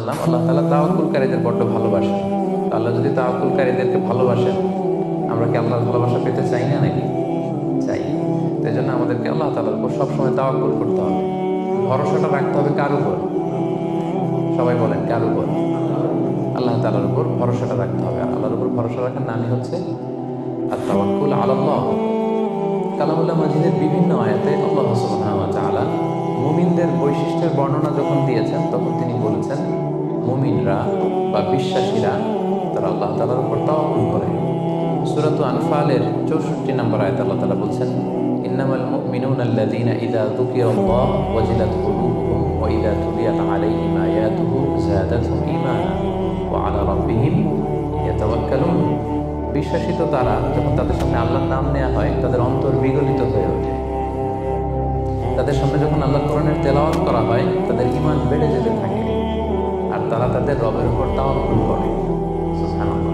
জানলাম আল্লাহ তাআলা তাওয়াক্কুলকারীদের বড্ড ভালোবাসেন। আল্লাহ যদি তাওয়াক্কুলকারীদেরকে ভালোবাসেন, আমরা কি আল্লাহর ভালোবাসা পেতে চাই না নাকি? চাই। তাই জন্য আমাদেরকে আল্লাহ তাআলার উপর সবসময় তাওয়াক্কুল করতে হবে। ভরসাটা রাখতে হবে কার উপর? সবাই বলেন কার উপর? আল্লাহ তাআলার উপর ভরসাটা রাখতে হবে। আর আল্লাহর উপর ভরসা রাখার নামই হচ্ছে আত-তাওয়াক্কুল আলাল্লাহ। কালামুল্লাহ মাজিদের বিভিন্ন আয়াতে আল্লাহ সুবহানাহু ওয়া তাআলা মুমিনদের বৈশিষ্ট্যের বর্ণনা যখন দিয়েছেন, তখন তিনি বলেছেন মুমিনরা বা বিশ্বাসীরা তারা আল্লাহ তাআলার উপর তাওয়াক্কুল করে। সূরাতুল আনফালের 64 নম্বর আয়াতে আল্লাহ তাআলা বলছেন, ইন্নামাল মুমিনুনা আল্লাযীনা ইযা যুকিরাল্লাহু ওয়াজিলাত কুলুবুহুম ওয়া ইযা তুলিয়াত আলাইহিম আয়াতুহু যাদাতহুম ঈমানা ওয়া আলা রাব্বিহিম ইয়াতাওয়াক্কালুন। বিশ্বাসী তো তারা যখন তাদের সামনে আল্লাহর নাম নেওয়া হয়, তাদের অন্তর বিগলিত হয়ে ওঠে। তাদের সামনে যখন আল্লাহর কোরআনের তেলাওয়াত করা হয়, তাদের ঈমান বেড়ে যেতে থাকে, আর তারা তাদের রবের উপর তাওয়াক্কুল করে। সুবহানাল্লাহ।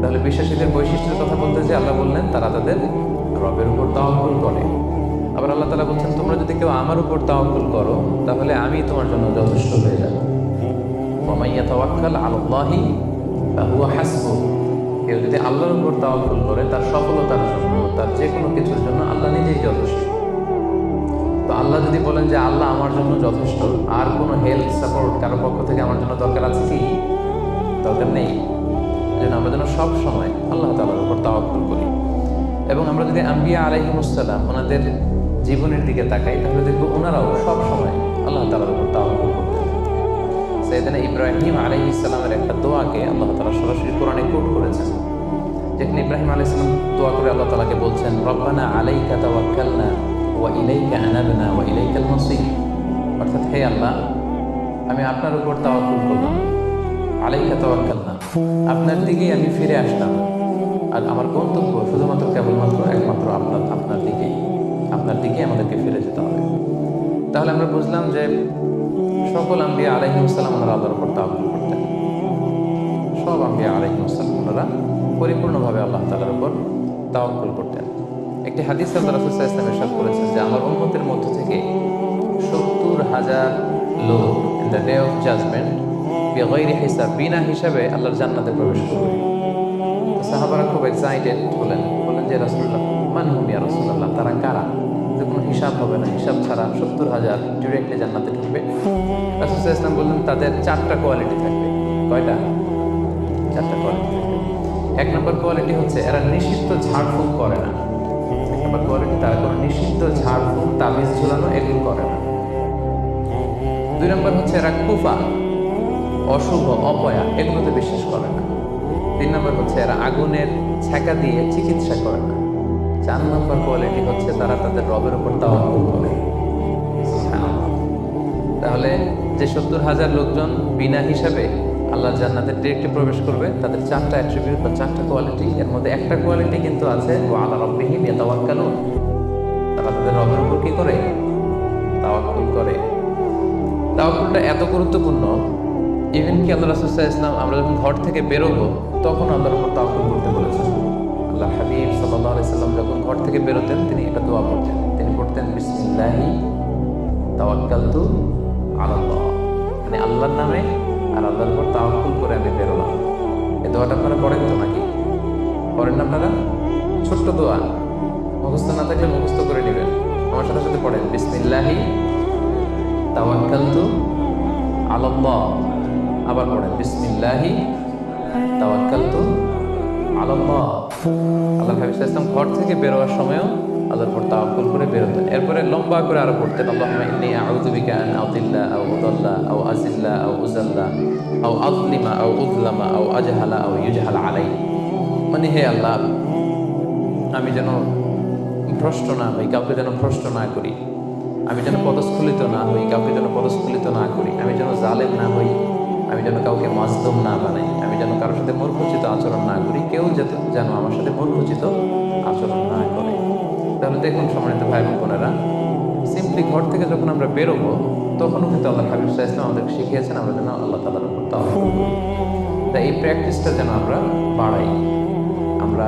তাহলে বিশ্বাসীদের বৈশিষ্ট্যের কথা বলতে যে আল্লাহ বললেন তারা তাদের রবের উপর তাওয়াক্কুল করে। আবার আল্লাহ তাআলা বলছেন, তোমরা যদি কেউ আমার উপর তাওয়াক্কুল করো, তাহলে আমি তোমার জন্য যথেষ্ট হয়ে যাব। ওয়া মান ইয়াতাওয়াক্কাল আলাল্লাহি ফাহুয়া হাসবুহ। কেউ যদি আল্লাহর উপর তাওয়াক্কুল করে, তার সফলতার জন্য, তার যে কোনো কিছুর জন্য আল্লাহ নিজেই যথেষ্ট। তো আল্লাহ যদি বলেন যে আল্লাহ আমার জন্য যথেষ্ট, আর কোনো হেল্প সাপোর্ট কারো পক্ষ থেকে আমার জন্য দরকার আছে কি? দরকার নেই। যেন আমরা যেন সব সময় আল্লাহ তাআলার উপর তাওয়াক্কুল করি। এবং আমরা যদি আম্বিয়া আলাইহিমুস সালাম ওনাদের জীবনের দিকে তাকাই, তাহলে দেখব ওনারাও সব সময় আল্লাহ তাআলার উপর তাওয়াক্কুল করতেন। সাইয়েদনা ইব্রাহিম আলাইহিস সালামের একটা দোয়াকে আল্লাহ তাআলা সরাসরি কোরআনে কোট করেছেন, যেখানে ইব্রাহিম আলাইহিস সালাম দোয়া করে আল্লাহ তাআলাকে বলছেন, রব্বানা আলাইকা তাওয়াক্কালনা ওয়া ইলাইকা আনাবনা ওয়া ইলাইকাল মাসির। অর্থাৎ, হে আল্লাহ, আমি আপনার উপর তাওয়াক্কুল করলাম, আলাইকা তাওয়াক্কালনা, আপনার দিকেই আমি ফিরে আসলাম, আর আমার গন্তব্য শুধুমাত্র কেবলমাত্র একমাত্র আপনার দিকেই আমাদেরকে ফিরে যেতে হবে। তাহলে আমরা বুঝলাম যে সকল আম্বিয়া আলাইহিমুস সালাম ওনারা আল্লাহর উপর তাওয়াক্কুল করতেন। সব আম্বিয়া আলাইহিমুস সালাম ওনারা পরিপূর্ণভাবে আল্লাহ তাআলার উপর তাওয়াক্কুল করতেন। একটি হাদিস আল্লাহ রাসূল সাল্লাল্লাহু আলাইহি ওয়াসাল্লাম ইরশাদ করেছেন যে আমার উম্মতের মধ্য থেকে 70,000 লোক in the day of judgement বিগাইরি হিসাব, বিনা হিসাবে আল্লাহর জান্নাতে প্রবেশ করবে। সাহাবারা খুব এক্সাইটেড বললেন যে রাসূলুল্লাহ, মান হুম ইয়া রাসূলুল্লাহ, তারা কারা? যে কোনো হিসাব হবে না, হিসাব ছাড়া 70,000 ডিরেক্টলি জান্নাতে ঢুকবে। রাসূল সাল্লাল্লাহু আলাইহি ওয়াসাল্লাম বললেন তাদের 4টা কোয়ালিটি থাকবে। কয়টা? 4টা কোয়ালিটি থাকবে। 1 নম্বর কোয়ালিটি হচ্ছে এরা নিষিদ্ধ ঝাড়ফুঁক করে না। 1 নম্বর কোয়ালিটি, তারা কোনো নিষিদ্ধ ঝাড়ফুঁক, তাবিজ ঝুলানো এগুলো করে না। 2 নম্বর হচ্ছে এরা কুফা, অশুভ, অপয়া এগুলোতে বিশ্বাস করে না। 3 নম্বর হচ্ছে এরা আগুনের ছ্যাঁকা দিয়ে চিকিৎসা করে না। 4 নম্বর কোয়ালিটি হচ্ছে তারা তাদের রবের উপর তাওয়াক্কুল করে। তাহলে যে 70,000 লোকজন বিনা হিসাবে আল্লাহর জান্নাতে ডিরেক্টলি প্রবেশ করবে, তাদের 4টা অ্যাট্রিবিউট বা 4টা কোয়ালিটি। এর মধ্যে একটা কোয়ালিটি কিন্তু আছে, ওয়া আলা রাব্বিহিম ইয়াতাওয়াক্কালুন, তারা তাদের রবের উপর কি করে? তাওয়াক্কুল করে। তাওয়াক্কুলটা এত গুরুত্বপূর্ণ, ইভেন কি আল্লাহ রাসূল সাল্লাল্লাহু আলাইহি ওয়াসাল্লাম আমরা যখন ঘর থেকে বেরোবো, তখন আল্লাহর উপর তাওয়াক্কুল করতে বলেছেন। আল্লাহ হাবিব সাল্লাল্লাহু আলাইহি ওয়াসাল্লাম যখন ঘর থেকে বেরোতেন, তিনি একটা দোয়া পড়তেন। তিনি পড়তেন, বিসমিল্লাহি তাওয়াক্কালতু আলাল্লাহ, মানে আল্লাহর নামে আর আল্লাহর উপর তাওয়াক্কুল করে আমি বেরোলাম। এই দোয়াটা আপনারা পড়েন তো নাকি? পড়েন না আপনারা? ছোট্ট দোয়া, মুখস্থ না থাকলে মুখস্থ করে নেবেন। আমার সাথে সাথে পড়েন, বিসমিল্লাহি তাওয়াক্কালতু আলাল্লাহ। আবার পড়েন, বিসমিল্লাহি তাওয়াক্কালতু আলাল্লাহ। আল্লাহ হাবিব সাল্লাল্লাহু আলাইহি ওয়াসাল্লাম ঘর থেকে বেরোয়ার সময়ও আল্লাহর উপর তাওয়াক্কুল করে বেরোতেন। এরপরে লম্বা করে আরো পড়তেন, আল্লাহুম্মা ইন্নী আউযু বিকা আন আযিল্লা আও উযাল্লা আও আযিল্লা আও উযাল্লা আও আযলিমা আও উযলামা আও আজহালা আও ইউজহালা আলাই। মানে, হে আল্লাহ, আমি যেন ভ্রষ্ট না হই, কাউকে যেন ভ্রষ্ট না করি। আমি যেন পদস্খলিত না হই, কাউকে যেন পদস্খলিত না করি। আমি যেন জালেম না হই, আমি যেন কাউকে মাজলুম না বানাই। আমি যেন কারোর সাথে মূর্খোচিত আচরণ না করি, কেউ যেন আমার সাথে মূর্খোচিত আচরণ না করে। তাহলে দেখুন সম্মানিত ভাই এবং বোনেরা, সিম্পলি ঘর থেকে যখন আমরা বেরোবো, তখনও কিন্তু আল্লাহ হাবিব সাল্লাল্লাহু আলাইহি ওয়াসাল্লাম আমাদেরকে শিখিয়েছেন আমরা যেন আল্লাহ তাআলার উপর তাওয়াক্কুল করি। তাই এই প্র্যাকটিসটা যেন আমরা বাড়াই। আমরা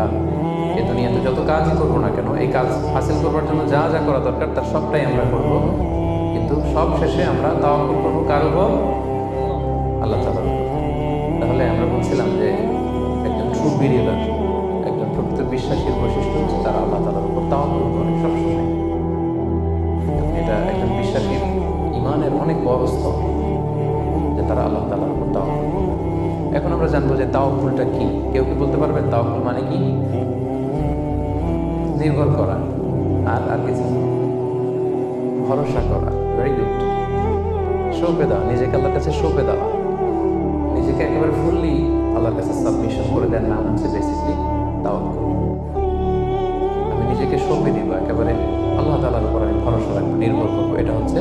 এই দুনিয়াতে যত কাজই করবো না কেন, এই কাজ হাসিল করবার জন্য যা যা করা দরকার তার সবটাই আমরা করব, কিন্তু সব শেষে আমরা তাওয়াক্কুল করবো কার উপর? যে তাওয়াক্কুলটা কি? কেউ কি বলতে পারবেন তাওয়াক্কুল মানে কি? নির্ভর করা। আর আর কিছু? ভরসা করা। Very good. সঁপে দেওয়া, নিজেকে আল্লাহর কাছে সঁপে দেওয়া, নিজেকে একেবারে ফুললি আল্লাহর কাছে সাবমিশন করে দেওয়ার নাম হচ্ছে বেসিকলি তাওয়াক্কুল। আমি নিজেকে সঁপে দিব, একেবারে আল্লাহ তাআলার উপর আমি ভরসা রাখবো, নির্ভর করবো, এটা হচ্ছে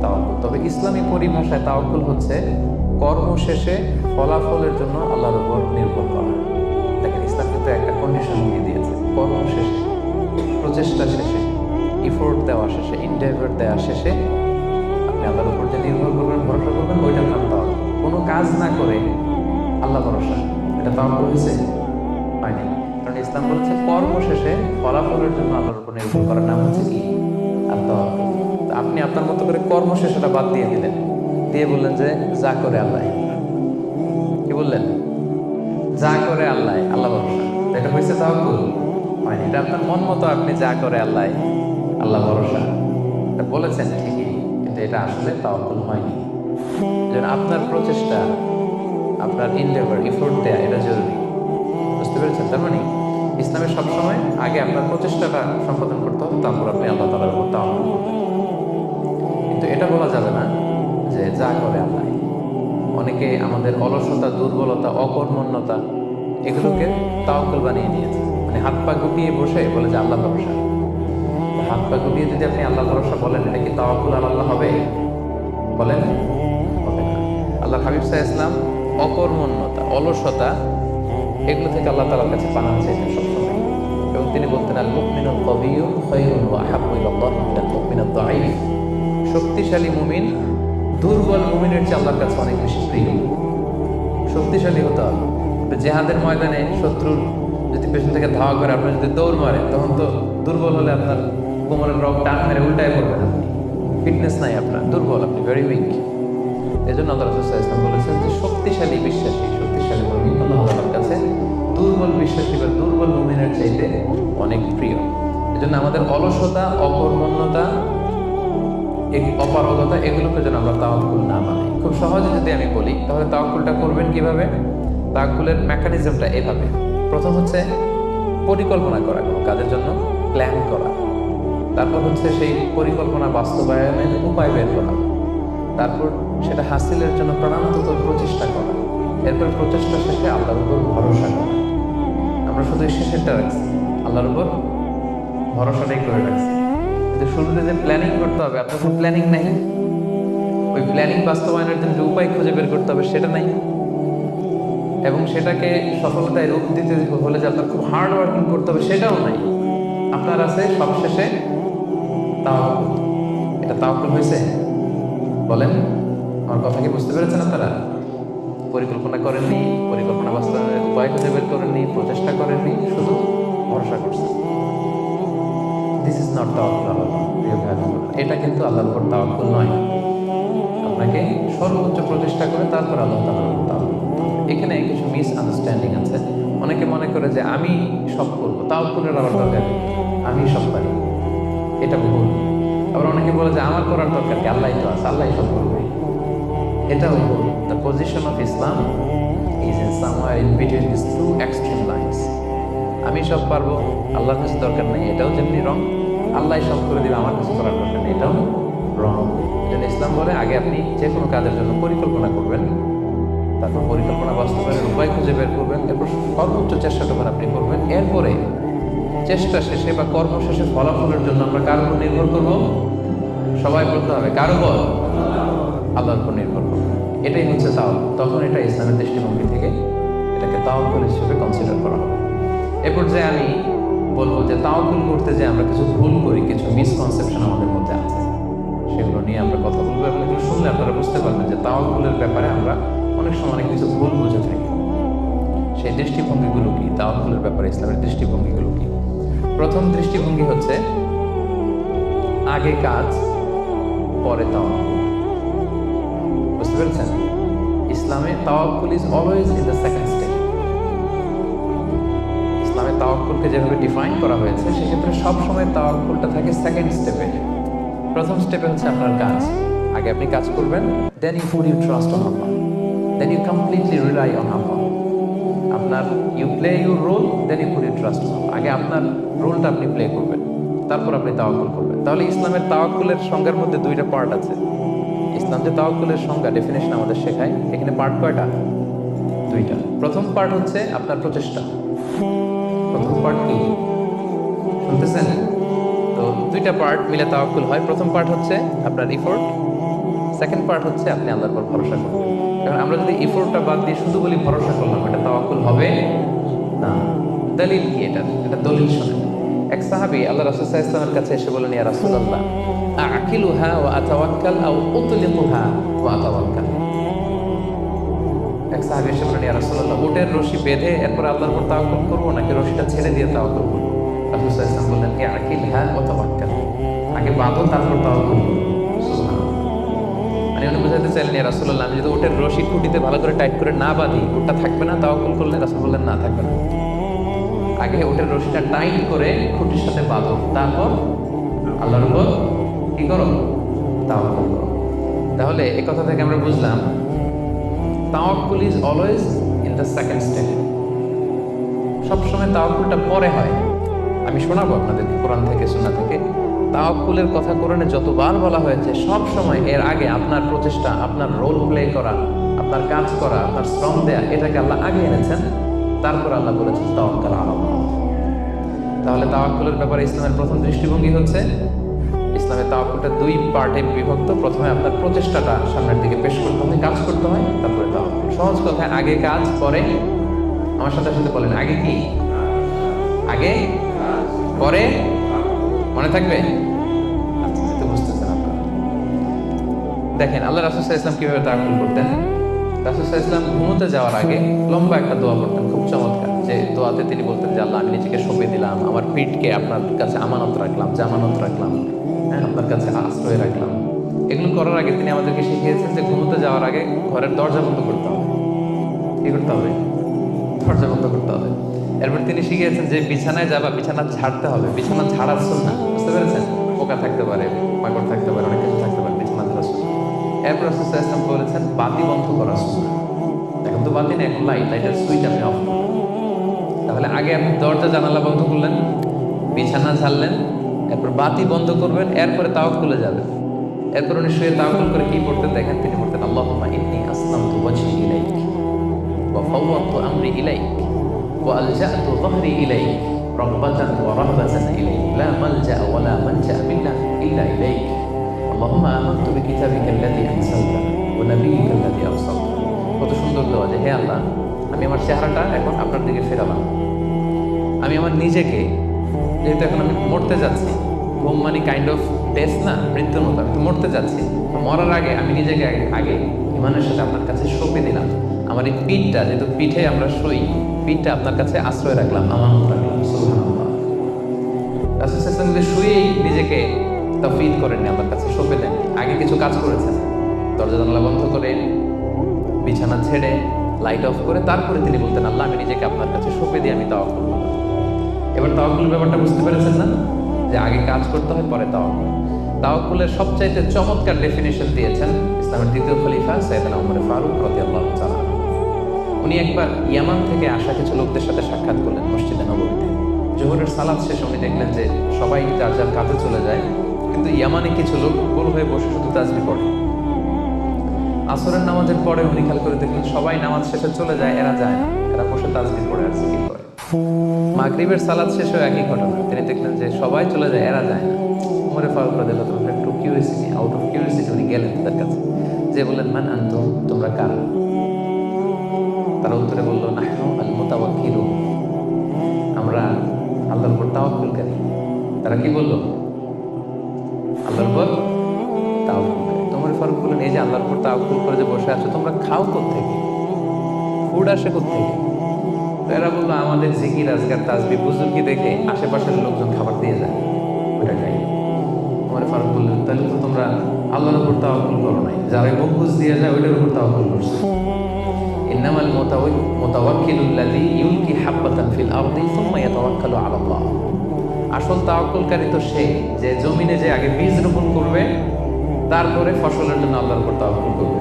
তাওয়াক্কুল। তবে ইসলামী পরিভাষায় তাওয়াক্কুল হচ্ছে কর্ম শেষে ফলাফলের জন্য আল্লাহর উপর নির্ভর করা। দেখেন, ইসলাম কিন্তু একটা কন্ডিশন দিয়ে দিয়েছে, কর্ম শেষে, প্রচেষ্টা শেষে, ইফোর্ট দেওয়া শেষে, ইন্ডেভার দেওয়া শেষে আপনি আল্লাহর উপর যে নির্ভর করবেন, ভরসা করবেন, ওইটার নাম তাওয়াক্কুল। কোনো কাজ না করে আল্লাহ ভরসা, এটা তাওয়াক্কুল হয়েছে? হয়নি। কারণ ইসলাম বলছে কর্ম শেষে ফলাফলের জন্য আল্লাহর উপর নির্ভর করার নাম হচ্ছে কি? আর তাওয়াক্কুল। আপনি আপনার মতো করে কর্ম শেষেটা বাদ দিয়ে দিলেন, দিয়ে বললেন যে যা করে আল্লাহ। কি বললেন? যা করে আল্লাহ, আল্লাহ ভরসা। এটা হয়েছে তাওয়াক্কুল? হয়নি। এটা আপনার মন মতো আপনি যা করে আল্লাহ, আল্লাহ ভরসা, এটা বলেছেন ঠিকই, কিন্তু এটা আসলে তাওয়াক্কুল হয়নি। যেন আপনার প্রচেষ্টা, আপনার ইনডেভার, ইফোর্ট দেয়া, এটা জরুরি। বুঝতে পেরেছেন? তার মানে ইসলামে সবসময় আগে আপনার প্রচেষ্টাটা সম্পাদন করতে হবে, তারপর আপনি আল্লাহ তাআলার উপর তাওয়াক্কুল করবেন। কিন্তু এটা বলা যাবে না যে যা করে আল্লাহ। অনেকে আমাদের অলসতা, দুর্বলতা, অকর্মণ্যতা এগুলোকে তাওয়াক্কুল বানিয়ে নিয়েছে। মানে হাত পা গুটিয়ে বসে বলে যে আল্লাহ ভরসা। হাত পা গুটিয়ে যদি আপনি আল্লাহ ভরসা বলেন, এটা কি তাওয়াক্কুল আল্লাহ হবে? বলেন, হবে না। আল্লাহ হাবিব সাল্লাল্লাহু আলাইহি ওয়াসাল্লাম অকর্মণ্যতা, অলসতা এগুলো থেকে আল্লাহ তাআলার কাছে পানাহ চাইতেন সবসময়, এবং তিনি বলতেন আল মুমিনুল কবিয়্যু খায়রুন ওয়া আহাব্বু ইলাল্লাহি মিনাল মুমিনিদ দাঈফ। শক্তিশালী মুমিন দুর্বল মুমিনের চেয়ে আল্লাহর কাছে অনেক বেশি প্রিয়। শক্তিশালী হতে হবে। জিহাদের ময়দানে শত্রুর যদি পেছন থেকে ধাওয়া করে আপনি যদি দৌড় মারেন, তখন তো দুর্বল হলে আপনার কোমরের রগ টান মেরে উল্টায় পড়বেন আপনি। ফিটনেস নাই আপনার, দুর্বল, আপনি ভেরি উইক। এই জন্য আল্লাহ রাসূল সাল্লাল্লাহু আলাইহি ওয়াসাল্লাম বলেছেন যে শক্তিশালী বিশ্বাসী, শক্তিশালী মুমিন আল্লাহর কাছে দুর্বল বিশ্বাসী বা দুর্বল মুমিনের চাইতে অনেক প্রিয়। এই জন্য আমাদের অলসতা, অকর্মণ্যতা, অপারগতা এগুলোকে যেন আমরা তাওয়াক্কুল না মানি। খুব সহজে যদি আমি বলি, তাহলে তাওয়াক্কুলটা করবেন কিভাবে? তাওয়াক্কুলের মেকানিজমটা এভাবে। প্রথম হচ্ছে পরিকল্পনা করা, কোনো কাজের জন্য প্ল্যান করা। তারপর হচ্ছে সেই পরিকল্পনা বাস্তবায়নের উপায় বের করা। তারপর সেটা হাসিলের জন্য প্রাণান্তত প্রচেষ্টা করা। এরপর প্রচেষ্টা শেষে আল্লাহর উপর ভরসা করা। আমরা শুধু শেষেরটা রাখছি, আল্লাহর উপর ভরসাটাই করে রাখছি। কিন্তু শুরুতে যে প্ল্যানিং করতে হবে, আপনার কোনো প্ল্যানিং নাই। ওই প্ল্যানিং বাস্তবায়নের জন্য যে উপায় খুঁজে বের করতে হবে সেটা নাই, এবং সেটাকে সফলতায় রূপ দিতে হলে যে আপনার খুব হার্ড ওয়ার্কিং করতে হবে সেটাও নাই। আপনার আছে সবশেষে তাওয়াক্কুল। এটা তাওয়াক্কুল হয়েছে? বলেন, আমার কথা কি বুঝতে পেরেছেন আপনারা? পরিকল্পনা করেননি, পরিকল্পনা বাস্তবায়নের উপায় খুঁজে বের করেননি, প্রচেষ্টা করেননি, শুধু ভরসা করছেন। দিস ইজ নট তাওয়াক্কুল আল্লাহ। এটা কিন্তু আল্লাহর উপর তাওয়াক্কুল নয়। আপনাকে সর্বোচ্চ প্রচেষ্টা করে তারপর আল্লাহ তাআলার উপর তাওয়াক্কুল করতে হবে। এখানে কিছু মিস আন্ডারস্ট্যান্ডিং আছে। অনেকে মনে করে যে আমি সব করবো, তাওয়াক্কুলের আবার দরকার নেই, আমি সব পারি, এটা ভুল। আবার অনেকে বলে যে আমার করার দরকার কি, আল্লাহই তো আছে, আল্লাহই সব করবে, এটাও ভুল। The position of Islam is in somewhere in between this two extreme lines. আমি সব পারবো, আল্লাহর কাছে দরকার নেই, এটাও যেমনি রং। আল্লাহ সব করে দিবে, আমার কাছে করার দরকার নেই, এটাও রং। যেন ইসলাম বলে আগে আপনি যে কোনো কাজের জন্য পরিকল্পনা করবেন, তারপর পরিকল্পনা বাস্তবায়নের উপায় খুঁজে বের করবেন, এরপর সর্বোচ্চ চেষ্টাটুকু আপনি করবেন। এরপরে চেষ্টা শেষে বা কর্ম শেষে ফলাফলের জন্য আমরা কার উপর নির্ভর করব? সবাই বলতে হবে কার উপর? আল্লাহর উপর নির্ভর করব। এটাই হচ্ছে তাওয়াক্কুল। তখন এটা ইসলামের দৃষ্টিভঙ্গি থেকে এটাকে তাওয়াক্কুল হিসেবে কনসিডার করা হবে। এরপর যে আমি বলবো যে তাওয়াক্কুল করতে যে আমরা কিছু ভুল করি, কিছু মিসকনসেপশন আমাদের মধ্যে আছে, সেগুলো নিয়ে আমরা কথা বলবো, এবং এগুলো শুনলে আপনারা বুঝতে পারবেন যে তাওয়াক্কুলের ব্যাপারে আমরা অনেক সময় অনেক কিছু ভুল বুঝে থাকি। সেই দৃষ্টিভঙ্গিগুলো কি? তাওয়াক্কুলের ব্যাপারে ইসলামের দৃষ্টিভঙ্গিগুলো কি? প্রথম দৃষ্টিভঙ্গি হচ্ছে আগে কাজ পরে তাওয়াক্কুল। বুঝতে পেরেছেন? ইসলামে তাওয়াক্কুল is always in the second step. ইসলামে তাওয়াক্কুলকে যেভাবে ডিফাইন করা হয়েছে, সেক্ষেত্রে সবসময় তাওয়াক্কুলটা থাকে সেকেন্ড স্টেপে। প্রথম স্টেপে হচ্ছে আপনার কাজ। আগে আপনি কাজ করবেন, then you put your trust on Allah, then you completely rely on Allah. আপনার you play your role, then you put your trust. আগে আপনার রোলটা আপনি প্লে করবেন, তারপর আপনি তাওয়াক্কুল করবেন। তাহলে ইসলামের তাওয়াক্কুলের সংজ্ঞার মধ্যে দুইটা পার্ট আছে। ইসলাম যে তাওয়াক্কুলের সংজ্ঞা ডেফিনেশন আমাদের শেখায়, এখানে পার্ট কয়টা? দুইটা। প্রথম পার্ট হচ্ছে আপনার প্রচেষ্টা। প্রথম পার্ট কি শুনতেছেন? তো দুইটা পার্ট মিলে তাওয়াক্কুল হয়। প্রথম পার্ট হচ্ছে আপনার ইফোর্ট, সেকেন্ড পার্ট হচ্ছে আপনি আল্লাহর উপর ভরসা করবেন। কারণ আমরা যদি ইফোর্টটা বাদ দিয়ে শুধু বলি ভরসা করলাম, এটা তাওয়াক্কুল হবে না। দলিল কি? এটা দলিল শোনেন। এক সাহাবী আল্লাহ রাসূল সাল্লাল্লাহু আলাইহি ওয়াসাল্লামের কাছে এসে বলেন, ইয়া রাসূলুল্লাহ, আকিলুহা ওয়া আতাওয়াক্কাল আও উতলিকুহা ওয়া আতাওয়াক্কাল। এক সাহাবী এসে বলেন, ইয়া রাসূলুল্লাহ, উটের রশি বেঁধে এরপর আল্লাহর উপর তাওয়াক্কুল করব নাকি রশিটা ছেড়ে দিয়ে তাওয়াক্কুল করব? রাসূল সাল্লাল্লাহু আলাইহি ওয়াসাল্লাম বললেন, আকিলহা ওয়া তাওয়াক্কাল, আগে বাঁধো তারপর তাওয়াক্কুল করো। সুবহানাল্লাহ। মানে উনি বুঝাতে চাইলেন, ইয়া রাসূলুল্লাহ, আমি যদি উটের রশি খুঁটিতে ভালো করে টাইট করে না বাঁধি, উটটা থাকবে না তাওয়াক্কুল করলে? রাসূল বললেন, না, থাকবে না। আগে উটের রশিটা টাইট করে খুঁটির সাথে বাঁধো, তারপর আল্লাহর উপর কি করো? তাওয়াক্কুল করো। তাহলে এই কথা থেকে আমরা বুঝলাম তাওয়াক্কুল is always in the second step. সবসময় তাওয়াক্কুলটা পরে হয়। আমি শোনাবো আপনাদেরকে কোরআন থেকে, সুন্নাহ থেকে। তাওয়াক্কুলের কথা কোরআনে যতবার বলা হয়েছে, সব সময় এর আগে আপনার প্রচেষ্টা, আপনার রোল প্লে করা, আপনার কাজ করা, আপনার শ্রম দেয়া, এটাকে আল্লাহ আগে এনেছেন, তারপর আল্লাহ বলেছেন তাওয়াক্কাল আলাল্লাহ। তাহলে তাওয়াক্কুলের ব্যাপারে ইসলামের প্রথম দৃষ্টিভঙ্গি হচ্ছে, ইসলামের তাওয়াক্কুলটা দুই পার্টে বিভক্ত। প্রথমে আপনার প্রচেষ্টাটা সামনের দিকে পেশ করতে হয়, কাজ করতে হয়, তারপরে তাওয়াক্কুল। সহজ কথায়, আগে কাজ, পরে, আমার সাথে সাথে বলেন, আগে কি? আগে, পরে, মনে থাকবে? আচ্ছা, তো বুঝতেছেন আপনারা। দেখেন আল্লাহ রাসূল সাল্লাল্লাহু আলাইহি ওয়াসাল্লাম কিভাবে তাওয়াক্কুল করতেন। রাসূল সাল্লাল্লাহু আলাইহি ওয়াসাল্লাম ঘুমোতে যাওয়ার আগে লম্বা একটা দোয়া করতেন, খুব চমৎকার। যে দোয়াতে তিনি বলতেন যে, আল্লাহ, আমি নিজেকে সঁপে দিলাম, আমার পিঠকে আপনার কাছে আমানত রাখলাম, জামানত রাখলাম, আপনার কাছে আশ্রয় রাখলাম। এগুলো করার আগে তিনি আমাদেরকে শিখিয়েছেন যে ঘুমোতে যাওয়ার আগে ঘরের দরজা বন্ধ করতে হবে। কি করতে হবে? দরজা বন্ধ করতে হবে। এরপর তিনি শিখিয়েছেন যে বিছানায় যাবা, বিছানা ঝাড়তে হবে। বিছানা ঝাড়ার সুন্নাহ, বুঝতে পেরেছেন? পোকা থাকতে পারে, মাকড় থাকতে পারে, অনেক কিছু থাকতে পারে, বিছানা ঝাড়া সুন্নাহ। এরপর রাসূল সাল্লাল্লাহু আলাইহি ওয়াসাল্লাম বলেছেন বাতি বন্ধ করা সুন্নাহ। এখন তো বাতি নেই, এখন লাইটের সুইচ আপনি অফ করবেন। তাহলে আগে আপনি দরজা জানালা বন্ধ করলেন, বিছানা ঝাড়লেন, এরপর বাতি বন্ধ করবেন, এরপরে তাওয়াক্কুলে যাবেন। এরপর উনি শুয়ে তাওয়াক্কুল করে কি পড়তেন দেখেন? তিনি পড়তেন, আল্লাহুম্মা ইন্নী আসলামতু ওয়াজহি ইলাইক ওয়া ফাওয়াদতু আমরি ইলাইক ওয়া আলজা'তু যাহরি ইলাইক রাগবাতান ওয়া রাহবাতান ইলাইক লা মালজা ওয়া লা মানজা মিন্না ইল্লা ইলাইক আল্লাহুম্মা আমানতু বিকিতাবিকা আল্লাযী আনসালতা ওয়া নাবিয়্যিকা আল্লাযী আরসালতা। কত সুন্দর দোয়া যে, হে আল্লাহ, আমি আমার চেহারাটা এখন আপনার দিকে ফেরালাম। আমি আমার নিজেকে, যেহেতু এখন আমি মরতে যাচ্ছি, ঘুম মানে কাইন্ড অফ ডেথ না, মৃত্যুর মতো, আমি তো মরতে যাচ্ছি। মরার আগে আমি নিজেকে আগে ইমানের সাথে আপনার কাছে সঁপে দিলাম। আমার এই পিঠটা, যেহেতু পিঠে আমরা শুই, পিঠটা আপনার কাছে আশ্রয় রাখলাম, আমানত রাখলাম। সুবহানাল্লাহ। রাসূল সাল্লাল্লাহু আলাইহি ওয়াসাল্লাম শুয়েই নিজেকে তাফওয়ীদ করেননি, আমার কাছে সঁপে দেন। আগে কিছু কাজ করেছেন, দরজা জানালা বন্ধ করে, বিছানা ছেড়ে, লাইট অফ করে, তারপরে তিনি বলতেন, আল্লাহ, আমি নিজেকে আপনার কাছে সঁপে দিয়ে আমি তাওয়াক্কুল করব। এবার তাওয়াক্কুলের ব্যাপারটা বুঝতে পেরেছেন না? যে আগে কাজ করতে হয়, পরে তাওয়াক্কুল। তাওয়াক্কুলের সবচাইতে চমৎকার ডেফিনেশন দিয়েছেন ইসলামের দ্বিতীয় খলিফা সাইয়েদনা ওমর ফারুক রাদিয়াল্লাহু তাআলা। উনি একবার ইয়ামান থেকে আসা কিছু লোকদের সাথে সাক্ষাৎ করলেন মসজিদে নববীতে। জোহরের সালাত শেষে উনি দেখলেন যে সবাই যার যার কাজে চলে যায়, কিন্তু ইয়ামানে কিছু লোক গোল হয়ে বসে শুধু তাসবিহ পড়ে। আসরের নামাজের পরে উনি খেয়াল করে দেখলেন সবাই নামাজ শেষে চলে যায়, এরা যায় না, এরা বসে তাসবিহ পড়ে আর জিকির করে। মাগরিবের সালাত শেষেও একই ঘটনা, তিনি দেখলেন যে সবাই চলে যায়, এরা যায় না। ওমর ফারুক রাদিয়াল্লাহু তাআলা একটু কিউরিওসিটি, আউট অফ কিউরিওসিটি উনি গেলেন তাদের কাছে, যে বললেন, মান আনতুম, তোমরা কারা? তারা উত্তরে বলল, নাহনু আল মুতাওয়াক্কিলুন, আমরা আল্লাহর উপর তাওয়াক্কুলকারী। তারা কি বলল? আল্লাহর উপর তাওয়াক্কুলকারী। ওমর ফারুক বললেন, এই যে আল্লাহর উপর তাওয়াক্কুল করে যে বসে আছো, তোমরা খাও কোত্থেকে? ফুড আসে কোত্থেকে? তো এরা বললো, আমাদের জিকির, আজকার, তাসবিহ, বুজুর্গি দেখে আশেপাশের লোকজন খাবার দিয়ে যায়, ওটা খাই। ওমর ফারুক বললেন, তাহলে তো তোমরা আল্লাহর উপর তাওয়াক্কুল করো নাই, যারা মুখগুজ দিয়ে যায় ওইটার উপর তাওয়াক্কুল করছো। ইন্নামাল মুতাওয়াক্কিলুল্লাযী ইউলকি হাব্বাতান ফিল আরদি সুম্মা ইয়াতাওয়াক্কালু আলাল্লাহ। আসল তাওয়াক্কুলকারী তো সে, যে জমিনে যে আগে বীজ রোপণ করবে, তারপরে ফসলের জন্য আল্লাহর উপর তাওয়াক্কুল করবে।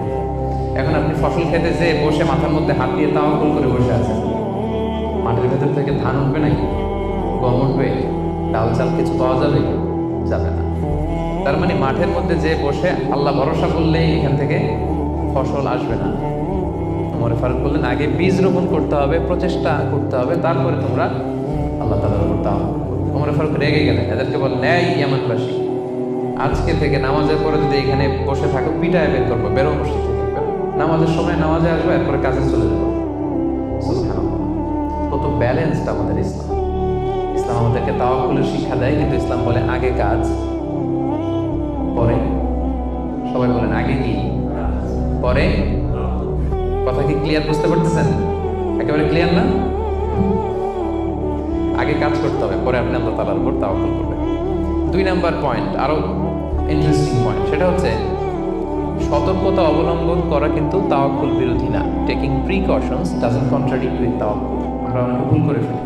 এখন আপনি ফসল খেতে যে বসে মাথার মধ্যে হাত দিয়ে তাওয়াক্কুল করে বসে আছেন, মাঠের ভেতর থেকে ধান উঠবে নাকি? গম উঠবে? ডাল চাল কিছু পাওয়া যাবে? যাবে না। তার মানে মাঠের মধ্যে যে বসে আল্লাহ ভরসা করলেই এখান থেকে ফসল আসবে না। ওমর ফারুক বললেন, আগে বীজ রোপণ করতে হবে, প্রচেষ্টা করতে হবে, তারপরে তোমরা আল্লাহ তাআলার উপর তাওয়াক্কুল করবে। ওমর ফারুক রেগে গেলেন, এদেরকে বললেন, এই ইয়ামানবাসী, আজকে থেকে নামাজের পরে যদি এখানে বসে থাকো পিটায় বের করবো, বেরো মসজিদ থেকে, বেরো। নামাজের সময় নামাজে আসবে, এরপরে কাজে চলে যাবো। সুবহানাল্লাহ, কত ব্যালেন্সড আমাদের ইসলাম। ইসলাম আমাদেরকে তাওয়াক্কুলের শিক্ষা দেয়, কিন্তু ইসলাম বলে আগে কাজ পরে। সবাই বলেন আগে কি পরে। কথা কি ক্লিয়ার, বুঝতে পারতেছেন? একেবারে ক্লিয়ার না? আগে কাজ করতে হবে, পরে আপনি আল্লাহ তাআলার উপর তাওয়াক্কুল করবেন। 2 নাম্বার পয়েন্ট, আরো ইন্টারেস্টিং পয়েন্ট, সেটা হচ্ছে সতর্কতা অবলম্বন করা কিন্তু তাওয়াক্কুল বিরোধী না। Taking precautions doesn't contradict with তাওয়াক্কুল। আমরা অনেক ভুল করে ফেলি।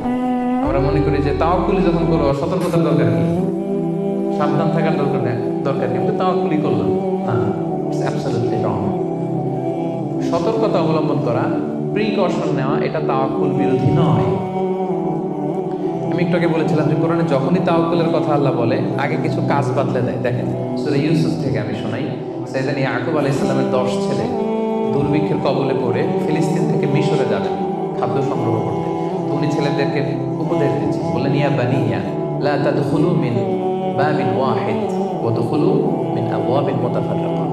আমরা মনে করি যে তাওয়াক্কুলই যখন করবো, সতর্কতার দরকার কি, সাবধান থাকার দরকার কিন্তু তাওয়াক্কুলই করলাম না। ইটস অ্যাবসলিউটলি রং। সতর্কতা অবলম্বন করা, প্রিকশন নেওয়া, এটা তাওয়াক্কুল বিরোধী নয়। আমি একটু আগে বলেছিলাম যে কোরআনে যখনই তাওয়াক্কুলের কথা আল্লাহ বলে, আগে কিছু কাজ বাতলে দেয়। দেখেন সূরা ইউসুফ থেকে আমি শোনাই। সাইয়েদনা ইয়াকুব আলাইহিস সালামের 10 ছেলে দুর্ভিক্ষের কবলে পড়ে ফিলিস্তিন থেকে মিশরে যাবেন খাদ্য সংগ্রহ করতে। তো উনি ছেলেদেরকে উপদেশ দিচ্ছেন, বললেন, ইয়া বানিয়া লা তাদখুলু মিন বাবিন ওয়াহিদ ওয়া দুখুলু মিন আবওয়াবিন মুতাফাররিকা।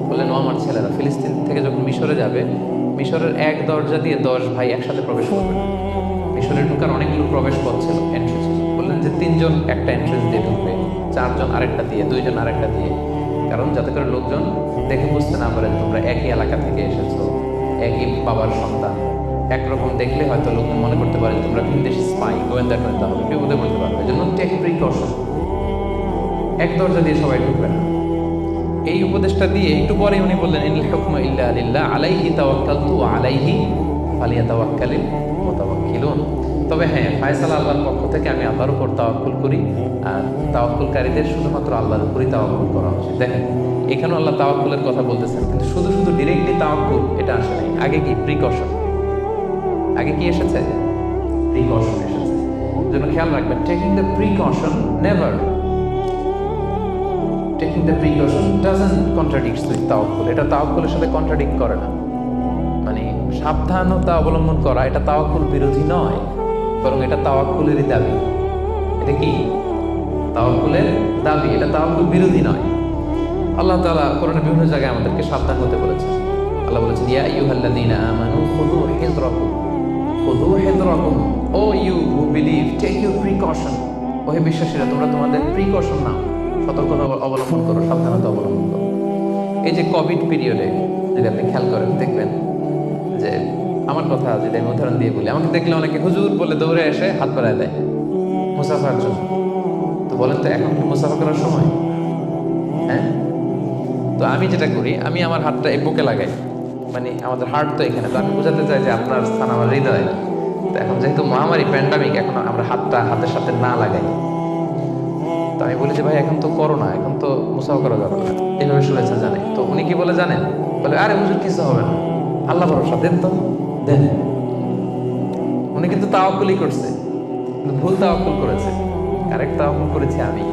বললেন, ও আমার ছেলেরা, ফিলিস্তিন থেকে যখন মিশরে যাবে, মিশরের এক দরজা দিয়ে 10 ভাই একসাথে প্রবেশ করবে। মিশরে ঢোকার অনেকগুলো প্রবেশ পথ ছিল, এন্ট্রি ছিল। বললেন যে 3 জন একটা এন্ট্রেন্স দিয়ে ঢুকবে, 4 জন আরেকটা দিয়ে, 2 জন আরেকটা দিয়ে। কারণ যাতে করে লোকজন দেখে বুঝতে না পারে তোমরা একই এলাকা থেকে এসেছো, একই বাবার সন্তান। একরকম দেখলে হয়তো লোকজন মনে করতে পারে তোমরা ভিনদেশি স্পাই, গোয়েন্দা টোয়েন্দা হবে, বিপদে পড়তে পারবে। এই জন্য টেক প্রিকশন, এক দরজা দিয়ে সবাই ঢুকবে না। এই উপদেশটা দিয়ে একটু পরে উনি বললেন, ইনিল হুকমু ইল্লা লিল্লাহ আলাইহি তাওয়াক্কালতু ওয়া আলাইহি ফালিয়াতাওয়াক্কালিল মুতাওয়াক্কিলুন। তবে হ্যাঁ, ফায়সালা আল্লাহর পক্ষ থেকে, আমি আল্লাহর উপর তাওয়াক্কুল করি, আর তাওয়াক্কুলকারীদের শুধুমাত্র আল্লাহর উপরই তাওয়াক্কুল করা উচিত। দেখেন এখানেও আল্লাহ তাওয়াক্কুলের কথা বলতেছেন, কিন্তু শুধু শুধু ডিরেক্টলি তাওয়াক্কুল এটা আসে নাই। আগে কি প্রিকশন, আগে কি এসেছে? প্রিকশন এসেছে। যেন খেয়াল রাখবেন, taking the precaution never, taking the precaution doesn't contradicts with তাওয়াক্কুল। এটা তাওয়াক্কুলের সাথে কন্ট্রাডিক্ট করে না। মানে সাবধানতা অবলম্বন করা এটা তাওয়াক্কুল বিরোধী নয়, বরং এটা তাওয়াক্কুলেরই দাবি। এটা কি? তাওয়াক্কুলের দাবি, এটা তাওয়াক্কুল বিরোধী নয়। আল্লাহ তাআলা কোরআনে বিভিন্ন জায়গায় আমাদেরকে সাবধান হতে বলেছেন। আল্লাহ বলেছেন, ইয়া আইয়ুহাল্লাযীনা আমানু খুযু হিযরাকুম, খুযু হিযরাকুম, O you who believe, take your precaution. ও হে বিশ্বাসীরা, তোমরা তোমাদের প্রিকশন নাও, সতর্কতা অবলম্বন করো, সাবধানতা অবলম্বন করো। এই যে কোভিড পিরিয়ডে যদি আপনি খেয়াল করেন, দেখবেন যে আমার কথা যদি আমি উদাহরণ দিয়ে বলি, আমাকে দেখলে অনেকে হুজুর বলে দৌড়ে এসে হাত বাড়ায় দেয় মুসাফার জন্য। তো বলেন তো, এখন কি মুসাফা করার সময়? হ্যাঁ। তো আমি যেটা করি, আমি আমার হাতটা এই বুকে লাগাই, মানে আমাদের হার্ট তো এখানে, তো আমি বোঝাতে চাই যে আপনার স্থান আমার হৃদয়। তো এখন যেহেতু মহামারী প্যান্ডামিক, এখন আমরা হাতটা হাতের সাথে না লাগাই। তো আমি বলি যে ভাই এখন তো করোনা, এখন তো মুসাফা করা যাবে না, এইভাবে শুনেছে জানে। তো উনি কি বলে জানেন? বলে, আরে হুজুর কিছু হবে না, আল্লাহ ভরসা, দেন তো দেন। উনি কিন্তু তাওয়াক্কুলই করছে, কিন্তু ভুল তাওয়াক্কুল করেছে। কারেক্ট তাওয়াক্কুল করেছি আমি,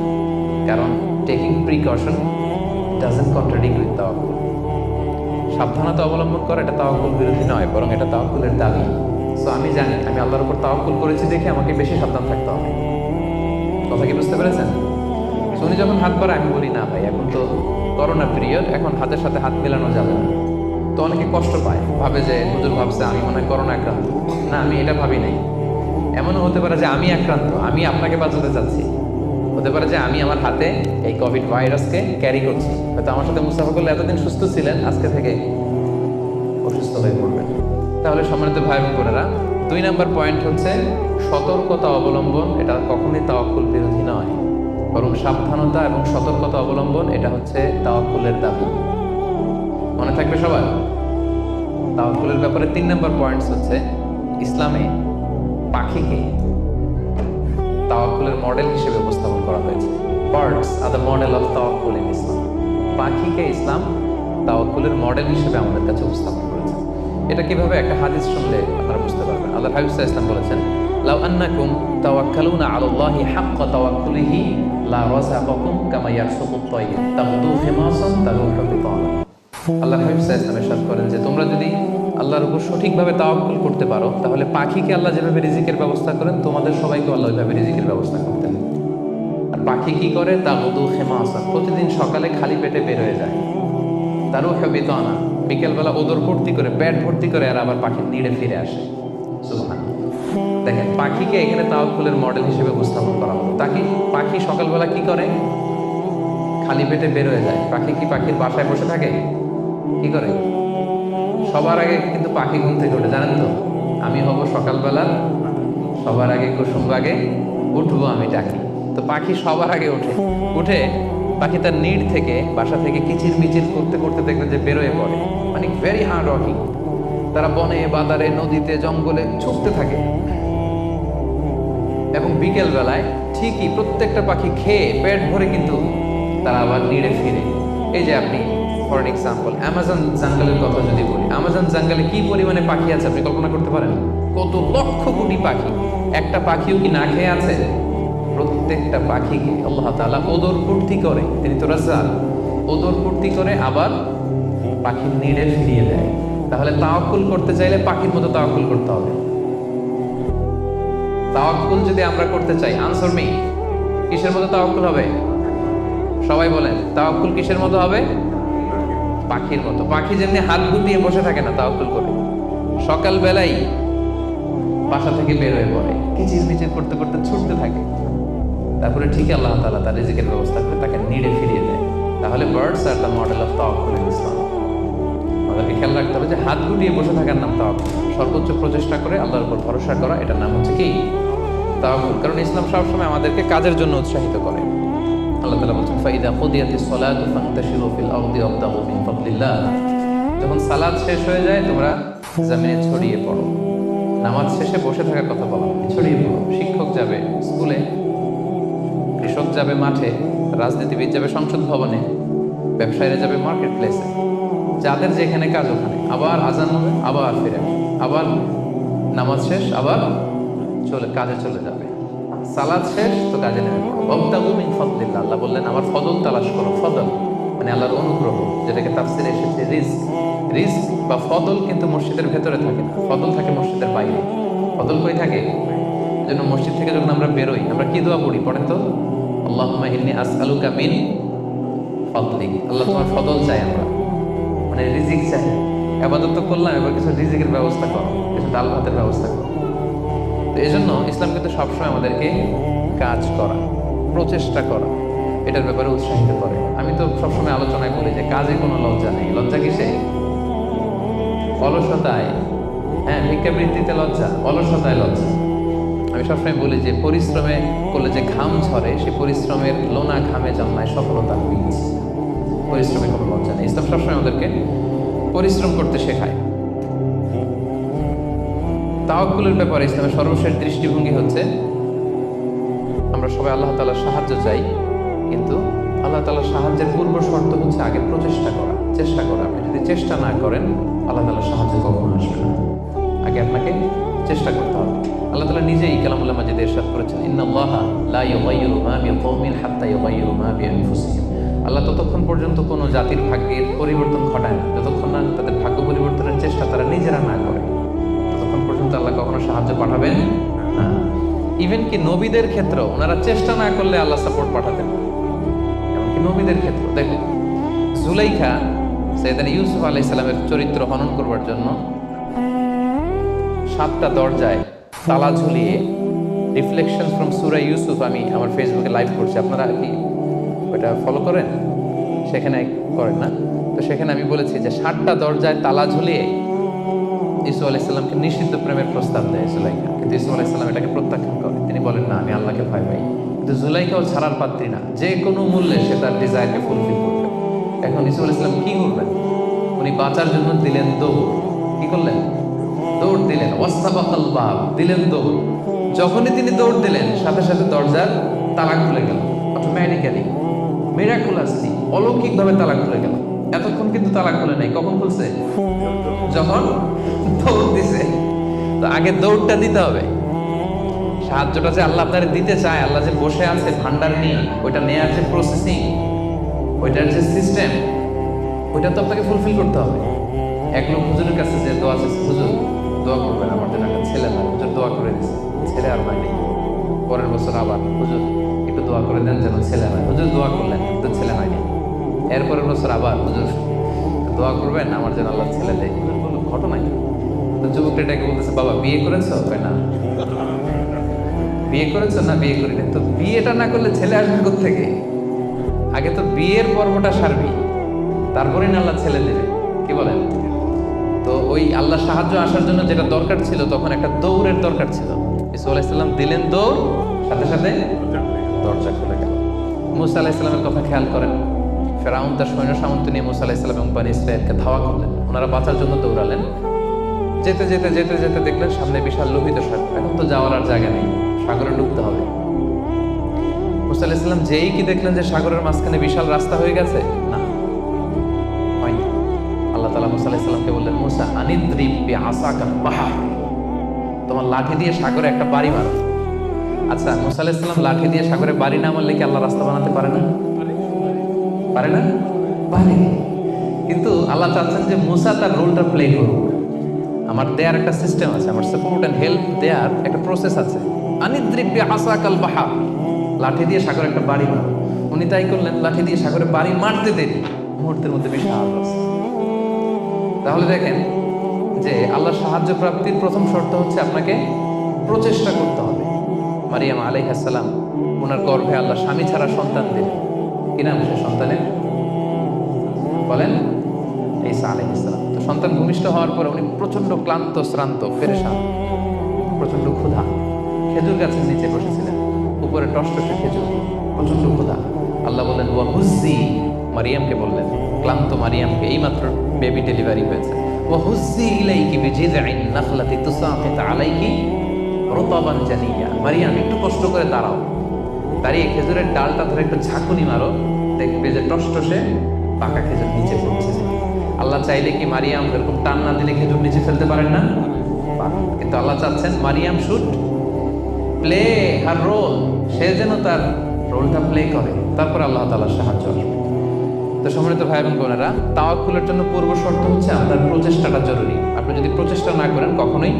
কারণ taking precaution doesn't contradict with তাওয়াক্কুল। সাবধানতা অবলম্বন করা এটা তাওয়াক্কুল বিরোধী নয়, বরং এটা তাওয়াক্কুলের দাবি। সো আমি জানি আমি আল্লাহর উপর তাওয়াক্কুল করেছি দেখে আমাকে বেশি সাবধান থাকতে হবে। কথা কি বুঝতে পেরেছেন? উনি যখন হাত বাড়ায়, আমি বলি, না ভাই এখন তো করোনা পিরিয়ড, এখন হাতের সাথে হাত মেলানো যাবে না। তো অনেকে কষ্ট পায়, ভাবে যে হুজুর ভাবছে আমি মনে হয় করোনা আক্রান্ত। না, আমি এটা ভাবি নাই। এমনও হতে পারে যে আমি আক্রান্ত, আমি আপনাকে বাঁচাতে চাচ্ছি। হতে পারে যে আমি আমার হাতে এই কোভিড ভাইরাসকে ক্যারি করছি। হয়তো আমার সাথে মুসাফা করলে এতদিন সুস্থ ছিলেন, আজকে থেকে অসুস্থ হয়ে পড়বেন। তাহলে সম্মানিত ভাই বোন বোনেরা, 2 নাম্বার পয়েন্ট হচ্ছে সতর্কতা অবলম্বন, এটা কখনোই তাওয়াক্কুল বিরোধী নয়, বরং সাবধানতা এবং সতর্কতা অবলম্বন এটা হচ্ছে তাওয়াক্কুলের দাবি। মনে থাকবে সবার। তাওয়াক্কুলের ব্যাপারে 3 নাম্বার পয়েন্টস হচ্ছে, ইসলামে পাখিকে তাওয়াক্কুলের মডেল হিসেবে উপস্থাপন করা হয়েছে। Birds are the model of তাওয়াক্কুল ইন ইসলাম। পাখিকে ইসলাম তাওয়াক্কুলের মডেল হিসেবে আমাদের কাছে উপস্থাপন করেছে। এটা কিভাবে? একটা হাদিস শুনলে আপনারা বুঝতে পারবেন। আল্লাহ হাবিব সাল্লাল্লাহু আলাইহি ওয়াসাল্লাম বলেছেন, লাউ আন্নাকুম তাওয়াক্কালুনা আলাল্লাহি হাক্কা তাওয়াক্কুলিহি লা রাযাকাকুম কামা ইয়ারযুকুত তায়র তাগদু খিমাসান তারুহু বিতানা। আল্লাহ হাবিব সাল্লাল্লাহু আলাইহি ওয়াসাল্লাম ইরশাদ করেন যে তোমরা যদি আল্লাহর উপর সঠিকভাবে তাওয়াক্কুল করতে পারো, তাহলে পাখিকে আল্লাহ যেভাবে রিজিকের ব্যবস্থা করেন, তোমাদের সবাইকে আল্লাহ ওইভাবে রিজিকের ব্যবস্থা করতেন। আর পাখি কি করে? তাগদু খিমাসান, প্রতিদিন সকালে খালি পেটে বের হয়ে যায়, তারুহু বিতানা, বিকেলবেলা ওদর ভর্তি করে, পেট ভর্তি করে, আর আবার পাখির নিড়ে ফিরে আসে। সুবহানাল্লাহ। দেখেন, পাখিকে এখানে তাওয়াক্কুলের মডেল হিসেবে উপস্থাপন করা হলো। তাকে পাখি সকালবেলা কি করে? খালি পেটে বের হয়ে যায়। পাখি কি পাখির বাসায় বসে থাকে? কি করে? সবার আগে কিন্তু পাখি ঘুম থেকে ওঠে, জানেন তো? আমি হব সকালবেলা সবার আগে, কুসুম আগে উঠবো আমি ডাকি। তো পাখি সবার আগে উঠে পাখি তার নিড় থেকে, বাসা থেকে কিচির মিচির করতে করতে দেখবে যে বেরোয় পড়ে। মানে ভেরি হার্ড ওয়ার্কিং। তারা বনে, বাজারে, নদীতে, জঙ্গলে ছুটতে থাকে। এবং বিকেল বেলায় ঠিকই প্রত্যেকটা পাখি খেয়ে পেট ভরে কিন্তু তারা আবার নিড়ে ফিরে। এই যে আপনি ফর এক্সাম্পল অ্যামাজন জঙ্গলের কথা যদি বলি, অ্যামাজন জঙ্গলে কি পরিমাণে পাখি আছে আপনি কল্পনা করতে পারেন? কত লক্ষ কোটি পাখি। একটা পাখিও কি না খেয়ে আছে? প্রত্যেকটা পাখিকে আল্লাহ তাআলা ওদর পূর্তি করে, তিনি তো রাজ্জাক, ওদর পূর্তি করে আবার পাখির নিড়ে ফিরিয়ে দেয়। তাহলে তাওয়াক্কুল করতে চাইলে পাখির মতো তাওয়াক্কুল করতে হবে। তাওয়াক্কুল যদি আমরা করতে চাই, আনসার মি, কিসের মতো তাওয়াক্কুল হবে? সবাই বলেন, তাওয়াক্কুল কিসের মতো হবে? পাখির মতো। পাখি যেমনি হাত গুটিয়ে বসে থাকে না, তাওয়াক্কুল করে সকালবেলাই বাসা থেকে বের হয়ে পড়ে, কিচির মিচির করতে করতে ছুটতে থাকে, তারপরে ঠিক আল্লাহ তাআলা তার রিজিকের ব্যবস্থা করে তাকে নিড়ে ফিরিয়ে দেয়। তাহলে birds are the model of তাওয়াক্কুল ইন ইসলাম। আমাদেরকে খেয়াল রাখতে হবে যে হাত গুটিয়ে বসে থাকার নাম তাওয়াক্কুল। সর্বোচ্চ প্রচেষ্টা করে আল্লাহর উপর ভরসা করা, এটার নাম হচ্ছে কি? তাওয়াক্কুল। কারণ ইসলাম সবসময় আমাদেরকে কাজের জন্য উৎসাহিত করে। আল্লাহ তাআলা বলছেন, ফাইদা কুদিয়াতিস সালাতু ফান্তাশিরু ফিল আরদি ওয়াবতাগু মিন ফাদলিল্লাহ। যখন সালাত শেষ হয়ে যায়, তোমরা জমিনে ছড়িয়ে পড়ো। নামাজ শেষে বসে থাকার কথা বলা হয়, ছড়িয়ে পড়ো। শিক্ষক যাবে স্কুলে, কৃষক যাবে মাঠে, রাজনীতিবিদ যাবে সংসদ ভবনে, ব্যবসায়ীরা যাবে মার্কেট প্লেসে, যাদের যেখানে কাজ ওখানে। আবার আজান হবে, আবার ফিরে, আবার নামাজ শেষ, আবার কাজে চলে যাবে। সালাত শেষ তো কাজে নেমে পড়ো। ওয়াবতাগু মিন ফাদলিল্লাহ, আল্লাহ বললেন আমার ফদল তালাশ করো। ফদল মানে আল্লাহর অনুগ্রহ, যেটাকে তাফসিরে এসেছে রিজক। রিজক বা ফদল কিন্তু মসজিদের ভেতরে থাকে না, ফদল থাকে মসজিদের বাইরে। ফদল কই থাকে? এজন্য মসজিদ থেকে যখন আমরা বেরোই, আমরা কি দোয়া পড়ি? পড়েন তো, আল্লাহুম্মা ইন্নী আসআলুকা মিন ফাদলিক। আল্লাহ তোমার ফদল চাই আমরা, মানে রিজিক চাই। ইবাদত তো করলাম, এবার কিছু রিজিকের ব্যবস্থা করো, কিছু ডাল ভাতের ব্যবস্থা করো। তো এই জন্য ইসলাম কিন্তু সবসময় আমাদেরকে কাজ করা, প্রচেষ্টা করা, এটার ব্যাপারে উৎসাহিত করে। আমি তো সবসময় আলোচনায় বলি যে কাজে কোনো লজ্জা নেই। লজ্জা কিসে? অলসতায়। হ্যাঁ, ভিক্ষাবৃত্তিতে লজ্জা, অলসতায় লজ্জা। আমি সবসময় বলি যে পরিশ্রমে করলে যে ঘাম ঝরে, সেই পরিশ্রমের লোনা ঘামে জন্মায় সফলতার বীজ। পরিশ্রমে কোনো লজ্জা নেই। ইসলাম সবসময় আমাদেরকে পরিশ্রম করতে শেখায়। তাওয়াক্কুলের ব্যাপারে ইসলামের সর্বশেষ দৃষ্টিভঙ্গি হচ্ছে আমরা সবাই আল্লাহ তাআলার সাহায্য চাই, কিন্তু আল্লাহ তাআলার সাহায্যের পূর্ব শর্ত হচ্ছে আগে প্রচেষ্টা করা, চেষ্টা করা। আপনি যদি চেষ্টা না করেন, আল্লাহ তাআলার সাহায্য কখনো আসবে না। আগে আপনাকে চেষ্টা করতে হবে। আল্লাহ তাআলা নিজেই কালামুল্লাহ মাজিদে ইরশাদ করেছেন, ইন্নাল্লাহা লা ইউগাইয়িরু মা বিকওমিন হাত্তা ইউগাইয়িরু মা বিআনফুসিহিম। আল্লাহ ততক্ষণ পর্যন্ত কোনো জাতির ভাগ্যের পরিবর্তন ঘটায় না, যতক্ষণ না তাদের ভাগ্য পরিবর্তনের চেষ্টা তারা নিজেরা না করে, ততক্ষণ পর্যন্ত আল্লাহ কখনো সাহায্য পাঠাবেন না। ইভেন কি নবীদের ক্ষেত্রেও ওনারা চেষ্টা না করলে আল্লাহ সাপোর্ট পাঠাতেন। এমনকি নবীদের ক্ষেত্রে দেখো, জুলাইখা সাইয়েদনা ইউসুফ আলাইহিস সালামের চরিত্র হনন করবার জন্য 7টা দরজায় তালা ঝুলিয়ে, রিফ্লেকশনস ফ্রম সূরা ইউসুফ আমি আমার ফেসবুকে লাইভ করছি, আপনারা কি ওটা ফলো করেন? সেখানে করেন না? তো সেখানে আমি বলেছি যে 7টা দরজায় তালা ঝুলিয়ে ইউসুফ আলাইহিস সালামকে নিষিদ্ধ প্রেমের প্রস্তাব দেয় জুলাইখা, কিন্তু ইউসুফ আলাইহিস সালাম এটাকে প্রত্যাখ্যান করে। তিনি বলেন না, আমি আল্লাহকে ভয় পাই। কিন্তু জুলাইখাও ছাড়ার পাত্রী না, যে কোনো মূল্যে সে তার ডিজায়ারকে ফুলফিল করবে। এখন ইউসুফ আলাইহিস সালাম কি করবেন? উনি বাঁচার জন্য দিলেন দৌড়। কি করলেন? দৌড় দিলেন। ওয়াস্তাবাকাল বাব, দিলেন দৌড়। যখনই তিনি দৌড় দিলেন, সাথে সাথে দরজার তালা খুলে গেল, অটোমেটিক্যালি, মিরাকুলাসলি, অলৌকিকভাবে তালা খুলে গেল। এতক্ষণ কিন্তু তালা খুলে নাই। কখন খুলছে? যখন দৌড় দিছে। তো আগে দৌড়টা দিতে হবে। সাহায্যটা যে আল্লাহ আপনার দিতে চায়, আল্লাহ যে বসে আছে ভান্ডার নিয়ে, ওইটা নেয়ার যে প্রসেসিং, ওইটার যে সিস্টেম, ওইটা তো আপনাকে ফুলফিল করতে হবে। এক লোক হুজুরের কাছে যে দোয়া চাইছে, হুজুর দোয়া করবেন আমার জন্য একটা ছেলে না। হুজুর দোয়া করে দিচ্ছে, ছেলে আর হয়নি। পরের বছর আবার হুজুর একটু দোয়া করে দেন যেন ছেলে হয়। হুজুর দোয়া করলেন কিন্তু ছেলে হয়নি। এরপরের বছর আবার হুজুর দোয়া করবেন আমার যেন আল্লাহ ছেলে দেয়। হুজুর বলল ঘটনা কি? তো যুবকটা এটাকে বলতেছে, বাবা বিয়ে করেছো? না। বিয়ে করেছো? না বিয়ে করিনি। তো বিয়েটা না করলে ছেলে আসবে কোত্থেকে? আগে তো বিয়ের পর্বটা সারবি, তারপরে না আল্লাহ ছেলে দেবে। কি বলেন? তো ওই আল্লাহ সাহায্য আসার জন্য যেটা দরকার ছিল, তখন একটা দৌড়ের দরকার ছিল। ঈসা আলাইহিস সালাম দিলেন দৌড়, সাথে সাথে দরজা খুলে গেল। মুসা আলাইহিস সালামের কথা খেয়াল করেন। ফেরাউন তার সৈন্য সামন্ত নিয়ে মুসা আলাইহিস সালাম এবং বনী ইসরাঈলকে ধাওয়া করলেন। ওনারা বাঁচার জন্য দৌড়ালেন। যেতে যেতে যেতে যেতে দেখলেন সামনে বিশাল লোহিত সাগর। এখন তো যাওয়ার আর জায়গা নেই, সাগরে ডুবতে হবে। মুসা আলাইহিস সালাম যেই কি দেখলেন যে সাগরের মাঝখানে বিশাল রাস্তা হয়ে গেছে, না হয়নি। আল্লাহ তাআলা মুসা আলাইহিস সালামকে বললেন, মুসা আনিদ্রিব বিআসাকাল বাহর, তোমার লাঠি দিয়ে সাগরে একটা বাড়ি মারো। আচ্ছা, মুসা আলাইহিস সালাম লাঠি দিয়ে সাগরে বাড়ি না মারলে কি আল্লাহ রাস্তা বানাতে পারে না? পারে না? পারে। কিন্তু আল্লাহ চাচ্ছেন যে মুসা তার রোলটা প্লে করুক। আমার দেয়ার একটা সিস্টেম আছে, আমার সাপোর্ট এন্ড হেল্প দেয়ার একটা প্রসেস আছে। আনিদ্রিব বিআসাকাল বাহর, লাঠি দিয়ে সাগরে একটা বাড়ি মারো। উনি তাই করলেন, লাঠি দিয়ে সাগরে বাড়ি মারতে দেরি, মুহূর্তের মধ্যে বিশাল রাস্তা। তাহলে দেখেন যে আল্লাহর সাহায্য প্রাপ্তির প্রথম শর্ত হচ্ছে আপনাকে প্রচেষ্টা করতে হবে। মারিয়াম আলাইহিস সালাম, ওনার গর্ভে আল্লাহ স্বামী ছাড়া সন্তান দিলেন। কি নাম সে সন্তানের? বলেন, ঈসা আলাইহিস সালাম। তো সন্তান ভূমিষ্ঠ হওয়ার পরে উনি প্রচন্ড ক্লান্ত, শ্রান্ত, পেরেশান, প্রচন্ড ক্ষুধা। খেজুর গাছের নিচে বসেছিলেন, উপরে টসটসে খেজুর, প্রচন্ড ক্ষুধা। আল্লাহ বললেন ওয়া হুজ্জি, মারিয়ামকে বললেন, ক্লান্ত মারিয়ামকে, এইমাত্র বেবি ডেলিভারি হয়েছে, ওয়া হুজ্জি ইলাইকি বিজিযআইন নাখলাতি তুসাকিত আলাইকি রতাবান জানিয়া। মারিয়াম একটু কষ্ট করে দাঁড়াও, দাঁড়িয়ে খেজুরের ডালটা ধরে একটু ঝাঁকুনি মারো, দেখবে যে টসটসে পাকা খেজুর নিচে পড়ছে। আল্লাহ চাইলে কি মারিয়াম এরকম টান না দিলে খেজুর নিচে ফেলতে পারেন না? কিন্তু আল্লাহ চাচ্ছেন Maryam should play her role, সে যেন তার রোলটা প্লে করে, তারপর আল্লাহ তাআলার সাহায্য আসবে। তো সম্মানিত ভাই এবং বোনেরা, তাওয়াক্কুলের জন্য পূর্ব শর্ত হচ্ছে আপনার প্রচেষ্টাটা জরুরি। আপনি যদি প্রচেষ্টা না করেন কখনোই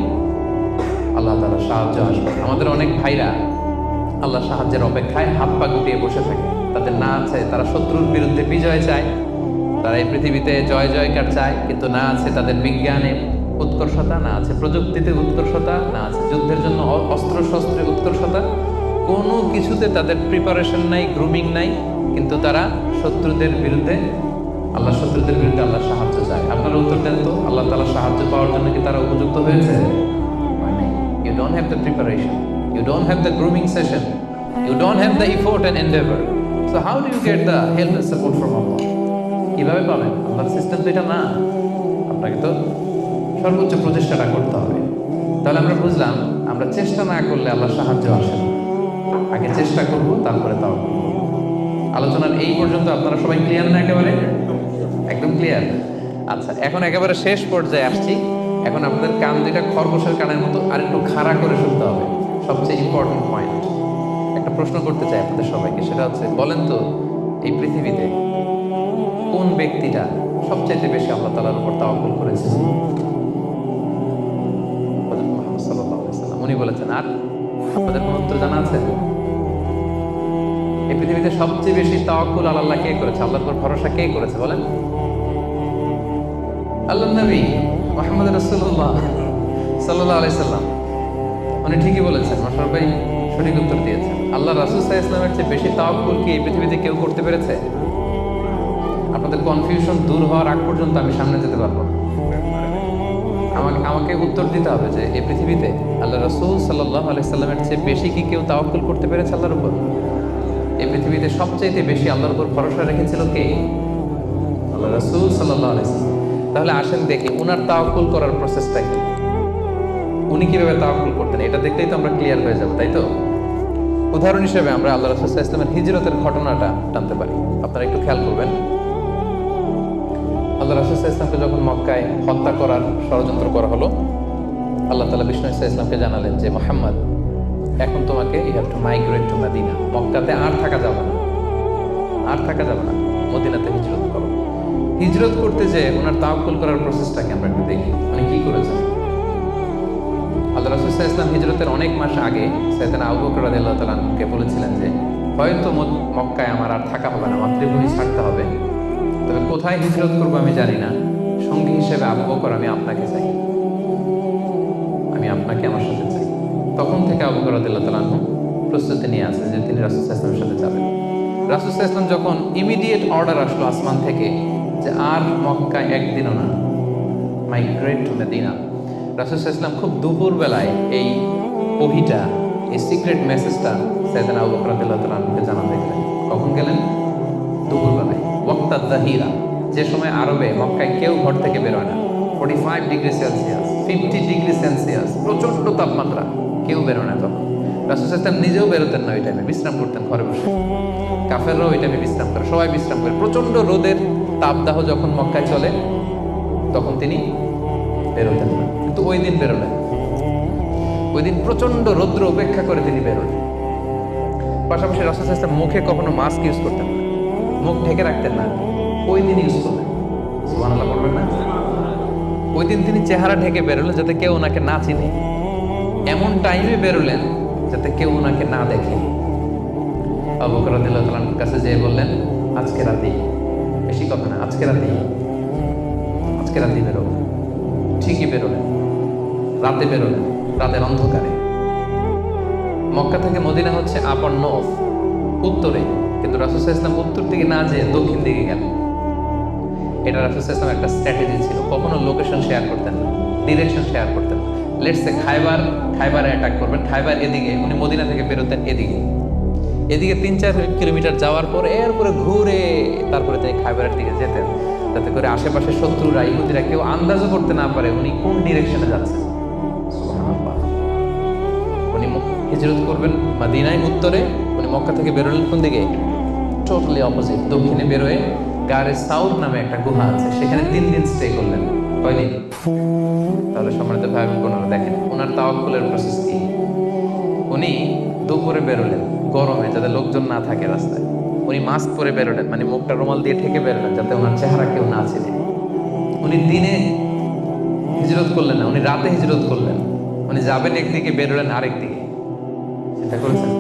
আল্লাহ তাআলার সাহায্য আসবে। আমাদের অনেক ভাইরা আল্লাহ সাহায্যের অপেক্ষায় হাত পা গুটিয়ে বসে থাকে। তাদের না আছে তারা শত্রুর বিরুদ্ধে বিজয় চায়, তারা এই পৃথিবীতে জয় জয়কার চায়, কিন্তু না আছে তাদের বিজ্ঞানে উৎকর্ষতা, না আছে প্রযুক্তিতে উৎকর্ষতা, না আছে যুদ্ধের জন্য অস্ত্র শস্ত্রের উৎকর্ষতা, কোনো কিছুতে তাদের প্রিপারেশন নাই, গ্রুমিং নাই, কিন্তু তারা শত্রুদের বিরুদ্ধে আল্লাহ সাহায্য চায়। আপনারা উত্তর দেন তো, আল্লাহ তাআলার সাহায্য পাওয়ার জন্য কি তারা উপযুক্ত হয়েছে? You don't have the preparation, you don't have the grooming session, you don't have the effort and endeavor, so how do you get the help and support from Allah? কিভাবে পাবেন? আল্লাহর সিস্টেম তো এটা না। আপনাকে তো সর্বোচ্চ প্রচেষ্টাটা করতে হবে। তাহলে আমরা বুঝলাম, আমরা চেষ্টা না করলে আল্লাহর সাহায্য আসে না। আগে চেষ্টা করব, তারপরে তাওয়াক্কুল করব। আলোচনার এই পর্যন্ত আপনারা সবাই ক্লিয়ার না? একেবারে একদম ক্লিয়ার। আচ্ছা, এখন একেবারে শেষ পর্যায়ে আসছি। এখন আপনাদের কান দুইটা খরগোশের কানের মতো আর একটু খাড়া করে শুনতে হবে। সবচেয়ে ইম্পর্টেন্ট পয়েন্ট, একটা প্রশ্ন করতে চাই আপনাদের সবাইকে, সেটা হচ্ছে, বলেন তো এই পৃথিবীতে কোন ব্যক্তিটা সবচেয়ে বেশি আল্লাহ তাআলার উপর তাওয়াক্কুল করেছে? হযরত মুহাম্মদ সাল্লাল্লাহু আলাইহি ওয়াসাল্লাম। উনি বলেছেন। আর আপনাদের কোন উত্তর জানা আছে? এই পৃথিবীতে সবচেয়ে বেশি তাওয়াক্কুল আল্লাহ কে করেছে? আল্লাহর উপর ভরসা কে করেছে বলেন? আল্লাহর নবী মুহাম্মদ রাসূলুল্লাহ সাল্লাল্লাহু আলাইহি সাল্লাম। উনি ঠিকই বলেছেন, মাশাআল্লাহ ভাই সঠিক উত্তর দিয়েছেন। আল্লাহ রাসূল সাল্লাল্লাহু আলাইহি ওয়াসাল্লামের চেয়ে বেশি তাওয়াক্কুল কি এই পৃথিবীতে কেউ করতে পেরেছে? আপনাদের কনফিউশন দূর হওয়ার আগ পর্যন্ত আমি সামনে যেতে পারবো না। আমাকে উত্তর দিতে হবে যে এই পৃথিবীতে আল্লাহ রাসূল সাল্লাল্লাহু আলাইহি সাল্লামের চেয়ে বেশি কি কেউ তাওয়াক্কুল করতে পেরেছে আল্লাহর উপর? এই পৃথিবীতে সবচেয়ে বেশি আল্লাহর উপর ভরসা রেখেছিল কে? আল্লাহ রাসূল সাল্লাল্লাহু আলাইহি সাল্লাম। তাহলে আসেন দেখি উনার তাওয়াক্কুল করার প্রসেসটা কি, উনি কিভাবে তাওয়াক্কুল করতেন, এটা দেখলেই তো আমরা ক্লিয়ার হয়ে যাব, তাই তো? উদাহরণ হিসেবে আমরা আল্লাহ রাসূল সাল্লাল্লাহু আলাইহি ওয়াসাল্লামের হিজরতের ঘটনাটা টানতে পারি। আপনারা একটু খেয়াল করবেন। আল্লাহ রাসূল সাল্লাল্লাহু আলাইহি ওয়াসাল্লামকে যখন মক্কায় হত্যা করার ষড়যন্ত্র করা হলো, আল্লাহ তাআলা বিষ্ণু সাল্লাল্লাহু আলাইহি ওয়াসাল্লামকে জানালেন যে মুহাম্মদ, এখন তোমাকে you have to migrate to Medina. মক্কাতে আর থাকা যাবে না, আর থাকা যাবে না, মদিনাতে হিজরত করো। হিজরত করতে যে ওনার তাওয়াক্কুল করার প্রসেসটাকে আমরা একটু দেখি, উনি কি করেছেন। আল্লাহ রাসূল সাল্লাল্লাহু আলাইহি ওয়াসাল্লাম হিজরতের অনেক মাস আগে সাইয়েদনা আবু বকর রাদিয়াল্লাহু তাআলা আনহুকে বলেছিলেন যে হয়তো মক্কায় আমার আর থাকা হবে না, মাতৃভূমি ছাড়তে হবে, তবে কোথায় হিজরত করবো আমি জানি না, সঙ্গী হিসেবে আবু বকর আমি আপনাকে চাই, আমি আপনাকে আমার সাথে চাই। তখন থেকে আবু বকর রাদিয়াল্লাহু তাআলা আনহু প্রস্তুতি নিয়ে আসেন যে তিনি রাসূল সাল্লাল্লাহু আলাইহি ওয়াসাল্লামের সাথে যাবেন। রাসূল সাল্লাল্লাহু আলাইহি ওয়াসাল্লাম যখন ইমিডিয়েট অর্ডার আসলো আসমান থেকে যে আর মক্কায় একদিনও না, মাইগ্রেট টু মদিনা, রাসূল সাল্লাল্লাহু আলাইহি ওয়াসাল্লাম খুব দুপুর বেলায় এই ওহীটা, এই সিক্রেট মেসেজটা সাইয়েদনা আবু বকর রাদিয়াল্লাহু তাআলা আনহুকে জানাতে গেলেন। কখন গেলেন? দুপুর বেলায়, ওয়াক্তাদ যাহিরা, যে সময় আরবে মক্কায় কেউ ঘর থেকে বেরোয় না। 45 ডিগ্রি সেলসিয়াস, 50 ডিগ্রি সেলসিয়াস, প্রচন্ড তাপমাত্রা, কেউ বেরোয় না তখন। রাসূল সাল্লাল্লাহু আলাইহি ওয়াসাল্লাম নিজেও বেরোতেন না ওই টাইমে, বিশ্রাম করতেন ঘরে বসে। কাফেররাও ওই টাইমে বিশ্রাম করে, সবাই বিশ্রাম করে। প্রচন্ড রোদের তাপদাহ যখন মক্কায় চলে তখন তিনি বেরোতেন না, কিন্তু ওই দিন বেরোলেন। ওই দিন প্রচন্ড রৌদ্র উপেক্ষা করে তিনি বেরোলেন। পাশাপাশি রাসূল সাল্লাল্লাহু আলাইহি ওয়াসাল্লাম মুখে কখনো মাস্ক ইউজ করতেন না, মুখ ঢেকে রাখতেন না, ওই দিন ইউজ করলেন। সুবহানাল্লাহ বলবেন না? ওই দিন তিনি চেহারা ঢেকে বেরোলেন যাতে কেউ ওনাকে না চিনে, এমন টাইমে বেরোলেন যাতে কেউ ওনাকে না দেখে। আবু বকর রাদিয়াল্লাহু তাআলার কাছে যেয়ে বললেন, আজকে রাতেই, বেশি কথা না, আজকে রাতেই, আজকে রাতেই বেরোবো। ঠিকই বেরোলেন, রাতে বেরোলেন, রাতের অন্ধকারে। মক্কা থেকে মদিনা হচ্ছে আপ অর নর্থ, উত্তরে, কিন্তু রাসূল সাল্লাল্লাহু আলাইহি ওয়াসাল্লাম উত্তর দিকে না যেয়ে দক্ষিণ দিকে গেলেন। এটা রাসূল সাল্লাল্লাহু আলাইহি ওয়াসাল্লামের একটা স্ট্র্যাটেজি ছিল, কখনো লোকেশন শেয়ার করতেন না, ডিরেকশন শেয়ার করতেন না। লেটস সে খাইবারে অ্যাটাক করবেন, খাইবার এদিকে, উনি মদিনা থেকে বেরোতেন এদিকে, এদিকে 3-4 কিলোমিটার যাওয়ার পর এরপরে ঘুরে তারপরে তিনি খাইবারের দিকে যেতেন, যাতে করে আশেপাশে শত্রুরা, ইহুদিরা কেউ আন্দাজও করতে না পারে উনি কোন ডিরেকশনে যাচ্ছেন। সুবহানাল্লাহ। উনি হিজরত করবেন মদিনায় উত্তরে, উনি মক্কা থেকে বেরোলেন কোন দিকে? টোটালি অপোজিট, দক্ষিণে বেরোয় গারে সাউর নামে একটা গুহা আছে, সেখানে 3 দিন স্টে করলেন। কয়দিন? তাহলে সম্মানিত ভাই বোনেরা দেখেন ওনার তাওয়াক্কুলের প্রসেস কি। উনি দুপুরে বেরোলেন গরমে, যাতে লোকজন না থাকে রাস্তায়। উনি মাস্ক পরে বেরোলেন, মানে মুখটা রুমাল দিয়ে ঢেকে বেরোলেন যাতে ওনার চেহারা কেউ না চেনে। উনি দিনে হিজরত করলেন না, উনি রাতে হিজরত করলেন। উনি যাবেন একদিকে, বেরোলেন আরেক দিকে। চিন্তা করেছেন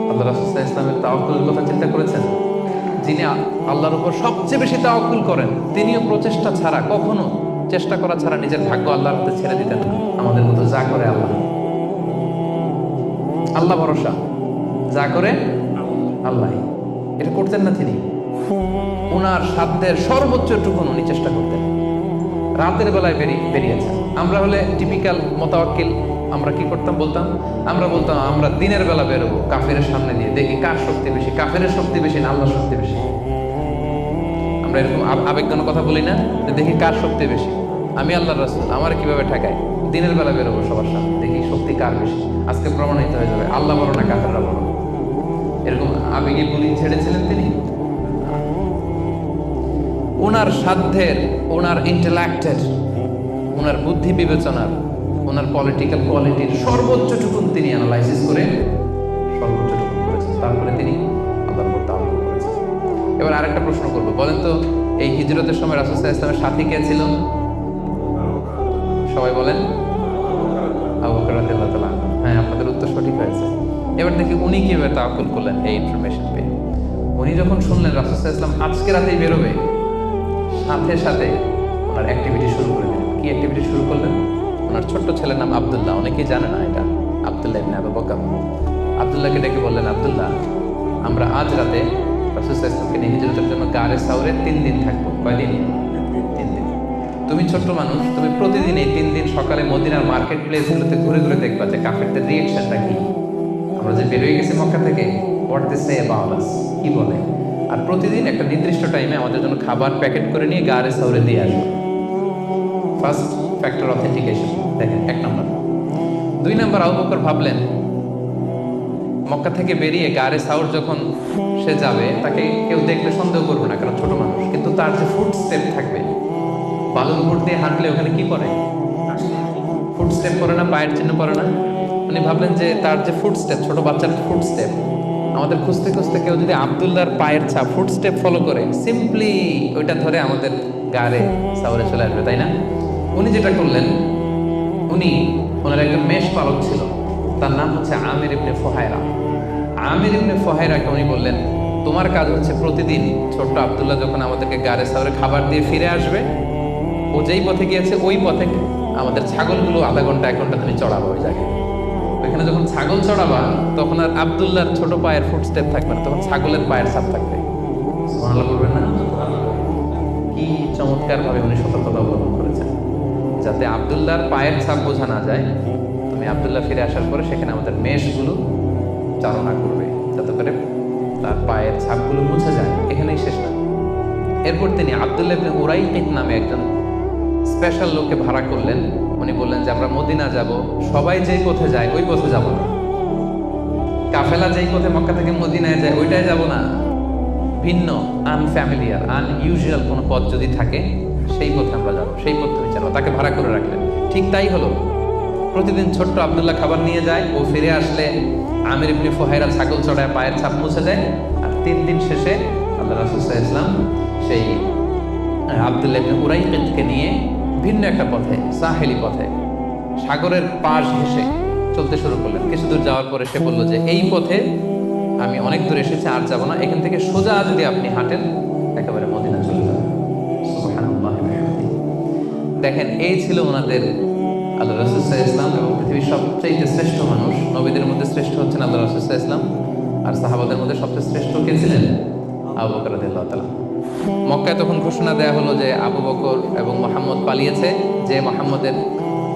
আল্লাহ রাসূল সাল্লাল্লাহু আলাইহি ওয়াসাল্লামের তাওয়াক্কুলের কথা? চিন্তা করেছেন? যিনি আল্লাহর উপর সবচেয়ে বেশি তাওয়াক্কুল করেন, তিনিও প্রচেষ্টা ছাড়া, কখনো চেষ্টা করা ছাড়া নিজের ভাগ্য আল্লাহর হাতে ছেড়ে দিতেন না। আমাদের মতো যা করে আল্লাহ, আল্লাহ ভরসা, যা করে আল্লাহ, এটা করতেন না তিনি। ওনার সাধ্যের সর্বোচ্চটুকু উনি চেষ্টা করতেন। রাতের বেলায় বেরিয়েছেন। আমরা হলে টিপিক্যাল মোতাওয়াক্কিল, আমরা কি করতাম? আমরা বলতাম আমরা দিনের বেলা বেরোবো, কাফেরের সামনে দিয়ে দেখি কার শক্তি বেশি, কাফেরের শক্তি বেশি না আল্লাহর শক্তি বেশি। আমরা এরকম আবেগঘন কথা বলি না, যে দেখি কার শক্তি বেশি, আমি আল্লাহর রাসূল, আমার কিভাবে ঠেকায়। দিনের বেলা বেরোবো সবার সামনে, দেখি শক্তি কার বেশি, আজকে প্রমাণিত হয়ে যাবে আল্লাহ বড় না কাফেররা বড়। এরকম আবেগে বুলি ছেড়েছিলেন তিনি। ওনার সাধ্যের, ওনার ইন্টেলেক্টের, ওনার বুদ্ধি বিবেচনার, ওনার পলিটিক্যাল কোয়ালিটির সর্বোচ্চটুকুন তিনি অ্যানালাইসিস করে সর্বোচ্চটুকুন করেছেন। তারপরে তিনি আল্লাহর উপর তাওয়াক্কুল করেছেন। এবার আরেকটা প্রশ্ন করবো, বলেন তো এই হিজরতের সময় রাসূল সাল্লাল্লাহু আলাইহি ওয়াসাল্লামের সাথী কে ছিল? সবাই বলেন আবু বকর রাদিয়াল্লাহু তাআলা। হ্যাঁ, আপনাদের উত্তর সঠিক হয়েছে। এবার দেখি উনি কিভাবে তাওয়াক্কুল করলেন এই ইনফরমেশন পেয়ে। উনি যখন শুনলেন রাসূল সাল্লাল্লাহু আলাইহি ওয়াসাল্লাম আজকে রাতেই বেরোবে, সাথে সাথে ওনার অ্যাক্টিভিটি শুরু করে দিলেন। কি অ্যাক্টিভিটি শুরু করলেন? ওনার ছোট্ট ছেলের নাম আব্দুল্লাহ, অনেকেই জানে না এটা, আব্দুল্লাহ ইবনে আবু বকর। আব্দুল্লাহকে ডেকে বললেন, আব্দুল্লাহ, আমরা আজ রাতে রাসূল সাল্লাল্লাহু আলাইহি ওয়াসাল্লামকে নিয়ে হিজরতের জন্য গারে সাউরে 3 দিন থাকবো। কয়দিন? 3 দিন। তুমি ছোট্ট মানুষ, তুমি প্রতিদিন এই 3 দিন সকালে মদিনার মার্কেট প্লেসগুলোতে ঘুরে ঘুরে দেখবা যে কাফেরদের রিঅ্যাকশনটা কি। আমরা যে বের হয়ে গেছি মক্কা থেকে, what they say about us, কি বলে। আর প্রতিদিন একটা নির্দিষ্ট টাইমে আমাদের জন্য খাবার প্যাকেট করে নিয়ে গারে সাউরে দিয়ে আসবে। ফার্স্ট ফ্যাক্টর অথেন্টিকেশন, দেখেন 1 নম্বর। 2 নম্বর, আবু বকর ভাবলেন মক্কা থেকে বেরিয়ে গারে সাউর যখন সে যাবে, তাকে কেউ দেখলে সন্দেহ করবে না, কারণ ছোট মানুষ। কিন্তু তার যে ফুট স্টেপ থাকবে, বালুর উপর দিয়ে হাঁটলে ওখানে কি পড়ে? ফুট স্টেপ পড়ে না, পায়ের চিহ্ন পড়ে না? উনি ভাবলেন যে তার যে ফুট স্টেপ, ছোট বাচ্চার ফুট স্টেপ, আমাদের খুঁজতে খুঁজতে কেউ যদি আব্দুল্লাহর পায়ের ছাপ ফুট স্টেপ ফলো করে সিম্পলি ওইটা ধরে আমাদের গাড়ে সাউরে চলে আসবে, তাই না? উনি যেটা করলেন, উনি ওনার একজন মেষ পালক ছিল, তার নাম হচ্ছে আমির ইবনে ফুহায়রা। আমির ইবনে ফুহায়রাকে উনি বললেন, তোমার কাজ হচ্ছে প্রতিদিন ছোট্ট আব্দুল্লাহ যখন আমাদেরকে গাড়ে সাউরে খাবার দিয়ে ফিরে আসবে, ও যেই পথে গিয়েছে ওই পথে আমাদের ছাগলগুলো আধা ঘন্টা 1 ঘন্টা তুমি চড়াবো ওই জায়গায়। ওইখানে যখন ছাগল চড়াবা তখন আর আব্দুল্লাহর ছোট পায়ের ফুটস্টেপ থাকবে না, তখন ছাগলের পায়ের ছাপ থাকবে। সুবহানাল্লাহ বলবেন না? কি চমৎকার ভাবে উনি সতর্কতা অবলম্বন করেছেন, যাতে আব্দুল্লাহর পায়ের ছাপ বোঝা না যায়। তুমি আব্দুল্লাহ ফিরে আসার পরে সেখানে আমাদের মেষগুলো চালনা করবে, যাতে করে তার পায়ের ছাপগুলো মুছে যায়। এখানেই শেষ না। এরপর তিনি আব্দুল্লাহ ইবনে উরাইকিত নামে একজন স্পেশাল লোককে ভাড়া করলেন। উনি বললেন যে আমরা মদিনা যাব, সবাই যেই পথে যায় ওই পথে যাব না, কাফেলা যেই পথে মক্কা থেকে মদিনায় যায় ওইটাই যাব না, ভিন্ন আনফ্যামিলিয়ার আনইউজুয়াল কোনো পথ যদি থাকে সেই পথে আমরা যাব, সেই পথ তুমি চালাবো। তাকে ভাড়া করে রাখলেন। ঠিক তাই হলো। প্রতিদিন ছোট্ট আব্দুল্লাহ খাবার নিয়ে যায়, ও ফিরে আসলে আমির ইবনে ফুহায়রা ছাগল চড়ায় পায়ের ছাপ মুছে দেয়। আর 3 দিন শেষে আল্লাহ রাসূল সাল্লাল্লাহু আলাইহি ওয়াসাল্লাম সেই আব্দুল্লাহ ইবনে উরাইকিতকে নিয়ে ভিন্ন একটা পথে, সাহেলি পথে, সাগরের পাশ ঘেঁষে চলতে শুরু করলেন। কিছু দূর যাওয়ার পরে সে বলল যে এই পথে আমি অনেক দূর এসেছি, আর যাব না, এখান থেকে সোজা যদি আপনি হাঁটেন একেবারে মদিনা চলে যাবেন। সুবহানাল্লাহ। দেখেন, এই ছিল ওনাদের আল্লাহ রাসূল সাল্লাল্লাহু আলাইহি ওয়াসাল্লাম, এবং পৃথিবীর সবচেয়ে শ্রেষ্ঠ মানুষ। নবীদের মধ্যে শ্রেষ্ঠ হচ্ছেন আল্লাহ রাসূল সাল্লাল্লাহু আলাইহি ওয়াসাল্লাম, আর সাহাবাদের মধ্যে সবচেয়ে শ্রেষ্ঠ কে ছিলেন? আবু বকর রাদিয়াল্লাহু তাআলা। মক্কায় তখন ঘোষণা দেয়া হলো যে আবু বকর এবং মুহাম্মদ পালিয়েছে, যে মুহাম্মদের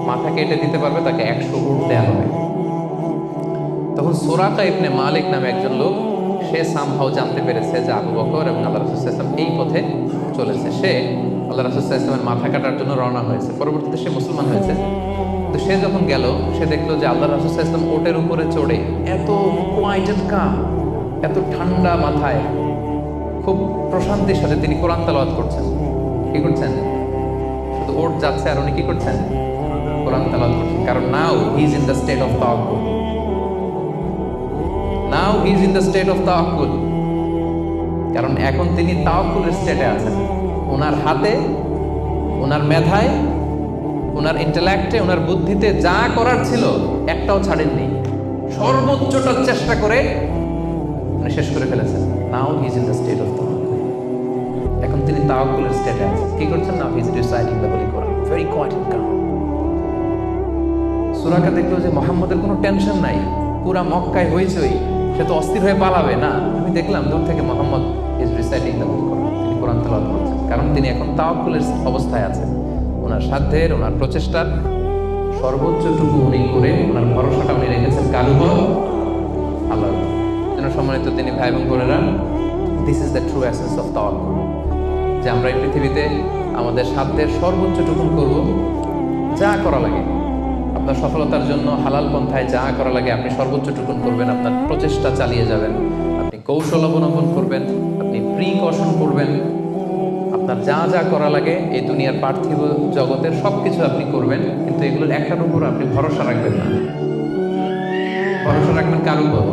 মাথা কেটে দিতে পারবে তাকে 100 উট দেয়া হবে। তখন সুরাকা ইবনে মালিক নামে একজন লোক, সে সামহাও জানতে পেরেছে যে আবু বকর এবং আল্লাহ রাসূল সাল্লাল্লাহু আলাইহি ওয়াসাল্লাম এই পথে চলেছে। সে আল্লাহ রাসূল সাল্লাল্লাহু আলাইহি ওয়াসাল্লামের মাথা কাটার জন্য রওনা হয়েছে। পরবর্তীতে সে মুসলমান হয়েছে। তো সে যখন গেল, সে দেখলো যে আল্লাহ রাসূল সাল্লাল্লাহু আলাইহি ওয়াসাল্লাম ওটের উপরে চড়ে এত কোয়াইটেড কাম, এত ঠান্ডা মাথায় খুব প্রশান্তির সাথে তিনি কোরআন তেলাওয়াত করছেন। কি করছেন? শুধু ওট যাচ্ছে আর উনি কি করছেন? কোরআন তেলাওয়াত করছেন। কারণ now he is in the state of তাওয়াক্কুল। Now he is in the state of তাওয়াক্কুল। কারণ এখন তিনি তাওয়াক্কুলের স্টেটে আছেন। ওনার হাতে, ওনার মেধায়, ওনার ইন্টেলেক্টে, ওনার বুদ্ধিতে যা করার ছিল একটাও ছাড়েননি। সর্বোচ্চটা চেষ্টা করে উনি শেষ করে ফেলেছেন। Now he is in the state of তাওয়াক্কুল। এখন তিনি তাওয়াক্কুলের স্টেটে আছেন। কি করছেন? Now he is reciting the holy Quran, very quiet and calm. সুরাকা দেখলো যে মুহাম্মদের কোনো টেনশন নাই, পুরা মক্কায় হইচই, সে তো অস্থির হয়ে পালাবে না। আমি দেখলাম দূর থেকে Muhammad is reciting the holy Quran, তিনি কোরআন তেলাওয়াত করছেন। কারণ তিনি এখন তাওয়াক্কুলের অবস্থায় আছেন। ওনার সাধ্যের, ওনার প্রচেষ্টার সর্বোচ্চটুকু উনি করে ওনার ভরসাটা উনি রেখেছেন কার উপর? আল্লাহর উপর। যেন সম্মানিত তিনি ভাই এবং বোনেরা, this is the true essence of তাওয়াক্কুল, যে আমরা এই পৃথিবীতে আমাদের সাধ্যের সর্বোচ্চটুকু করব, যা করা লাগে আপনার সফলতার জন্য হালাল পন্থায় যা করা লাগে আপনি সর্বোচ্চটুকুন করবেন। আপনার প্রচেষ্টা চালিয়ে যাবেন, আপনি কৌশল অবলম্বন করবেন, আপনি প্রিকশন করবেন, আপনার যা যা করা লাগে এই দুনিয়ার পার্থিব জগতের সব কিছু আপনি করবেন। কিন্তু এগুলোর একটার উপর আপনি ভরসা রাখবেন না। ভরসা রাখবেন কার উপর?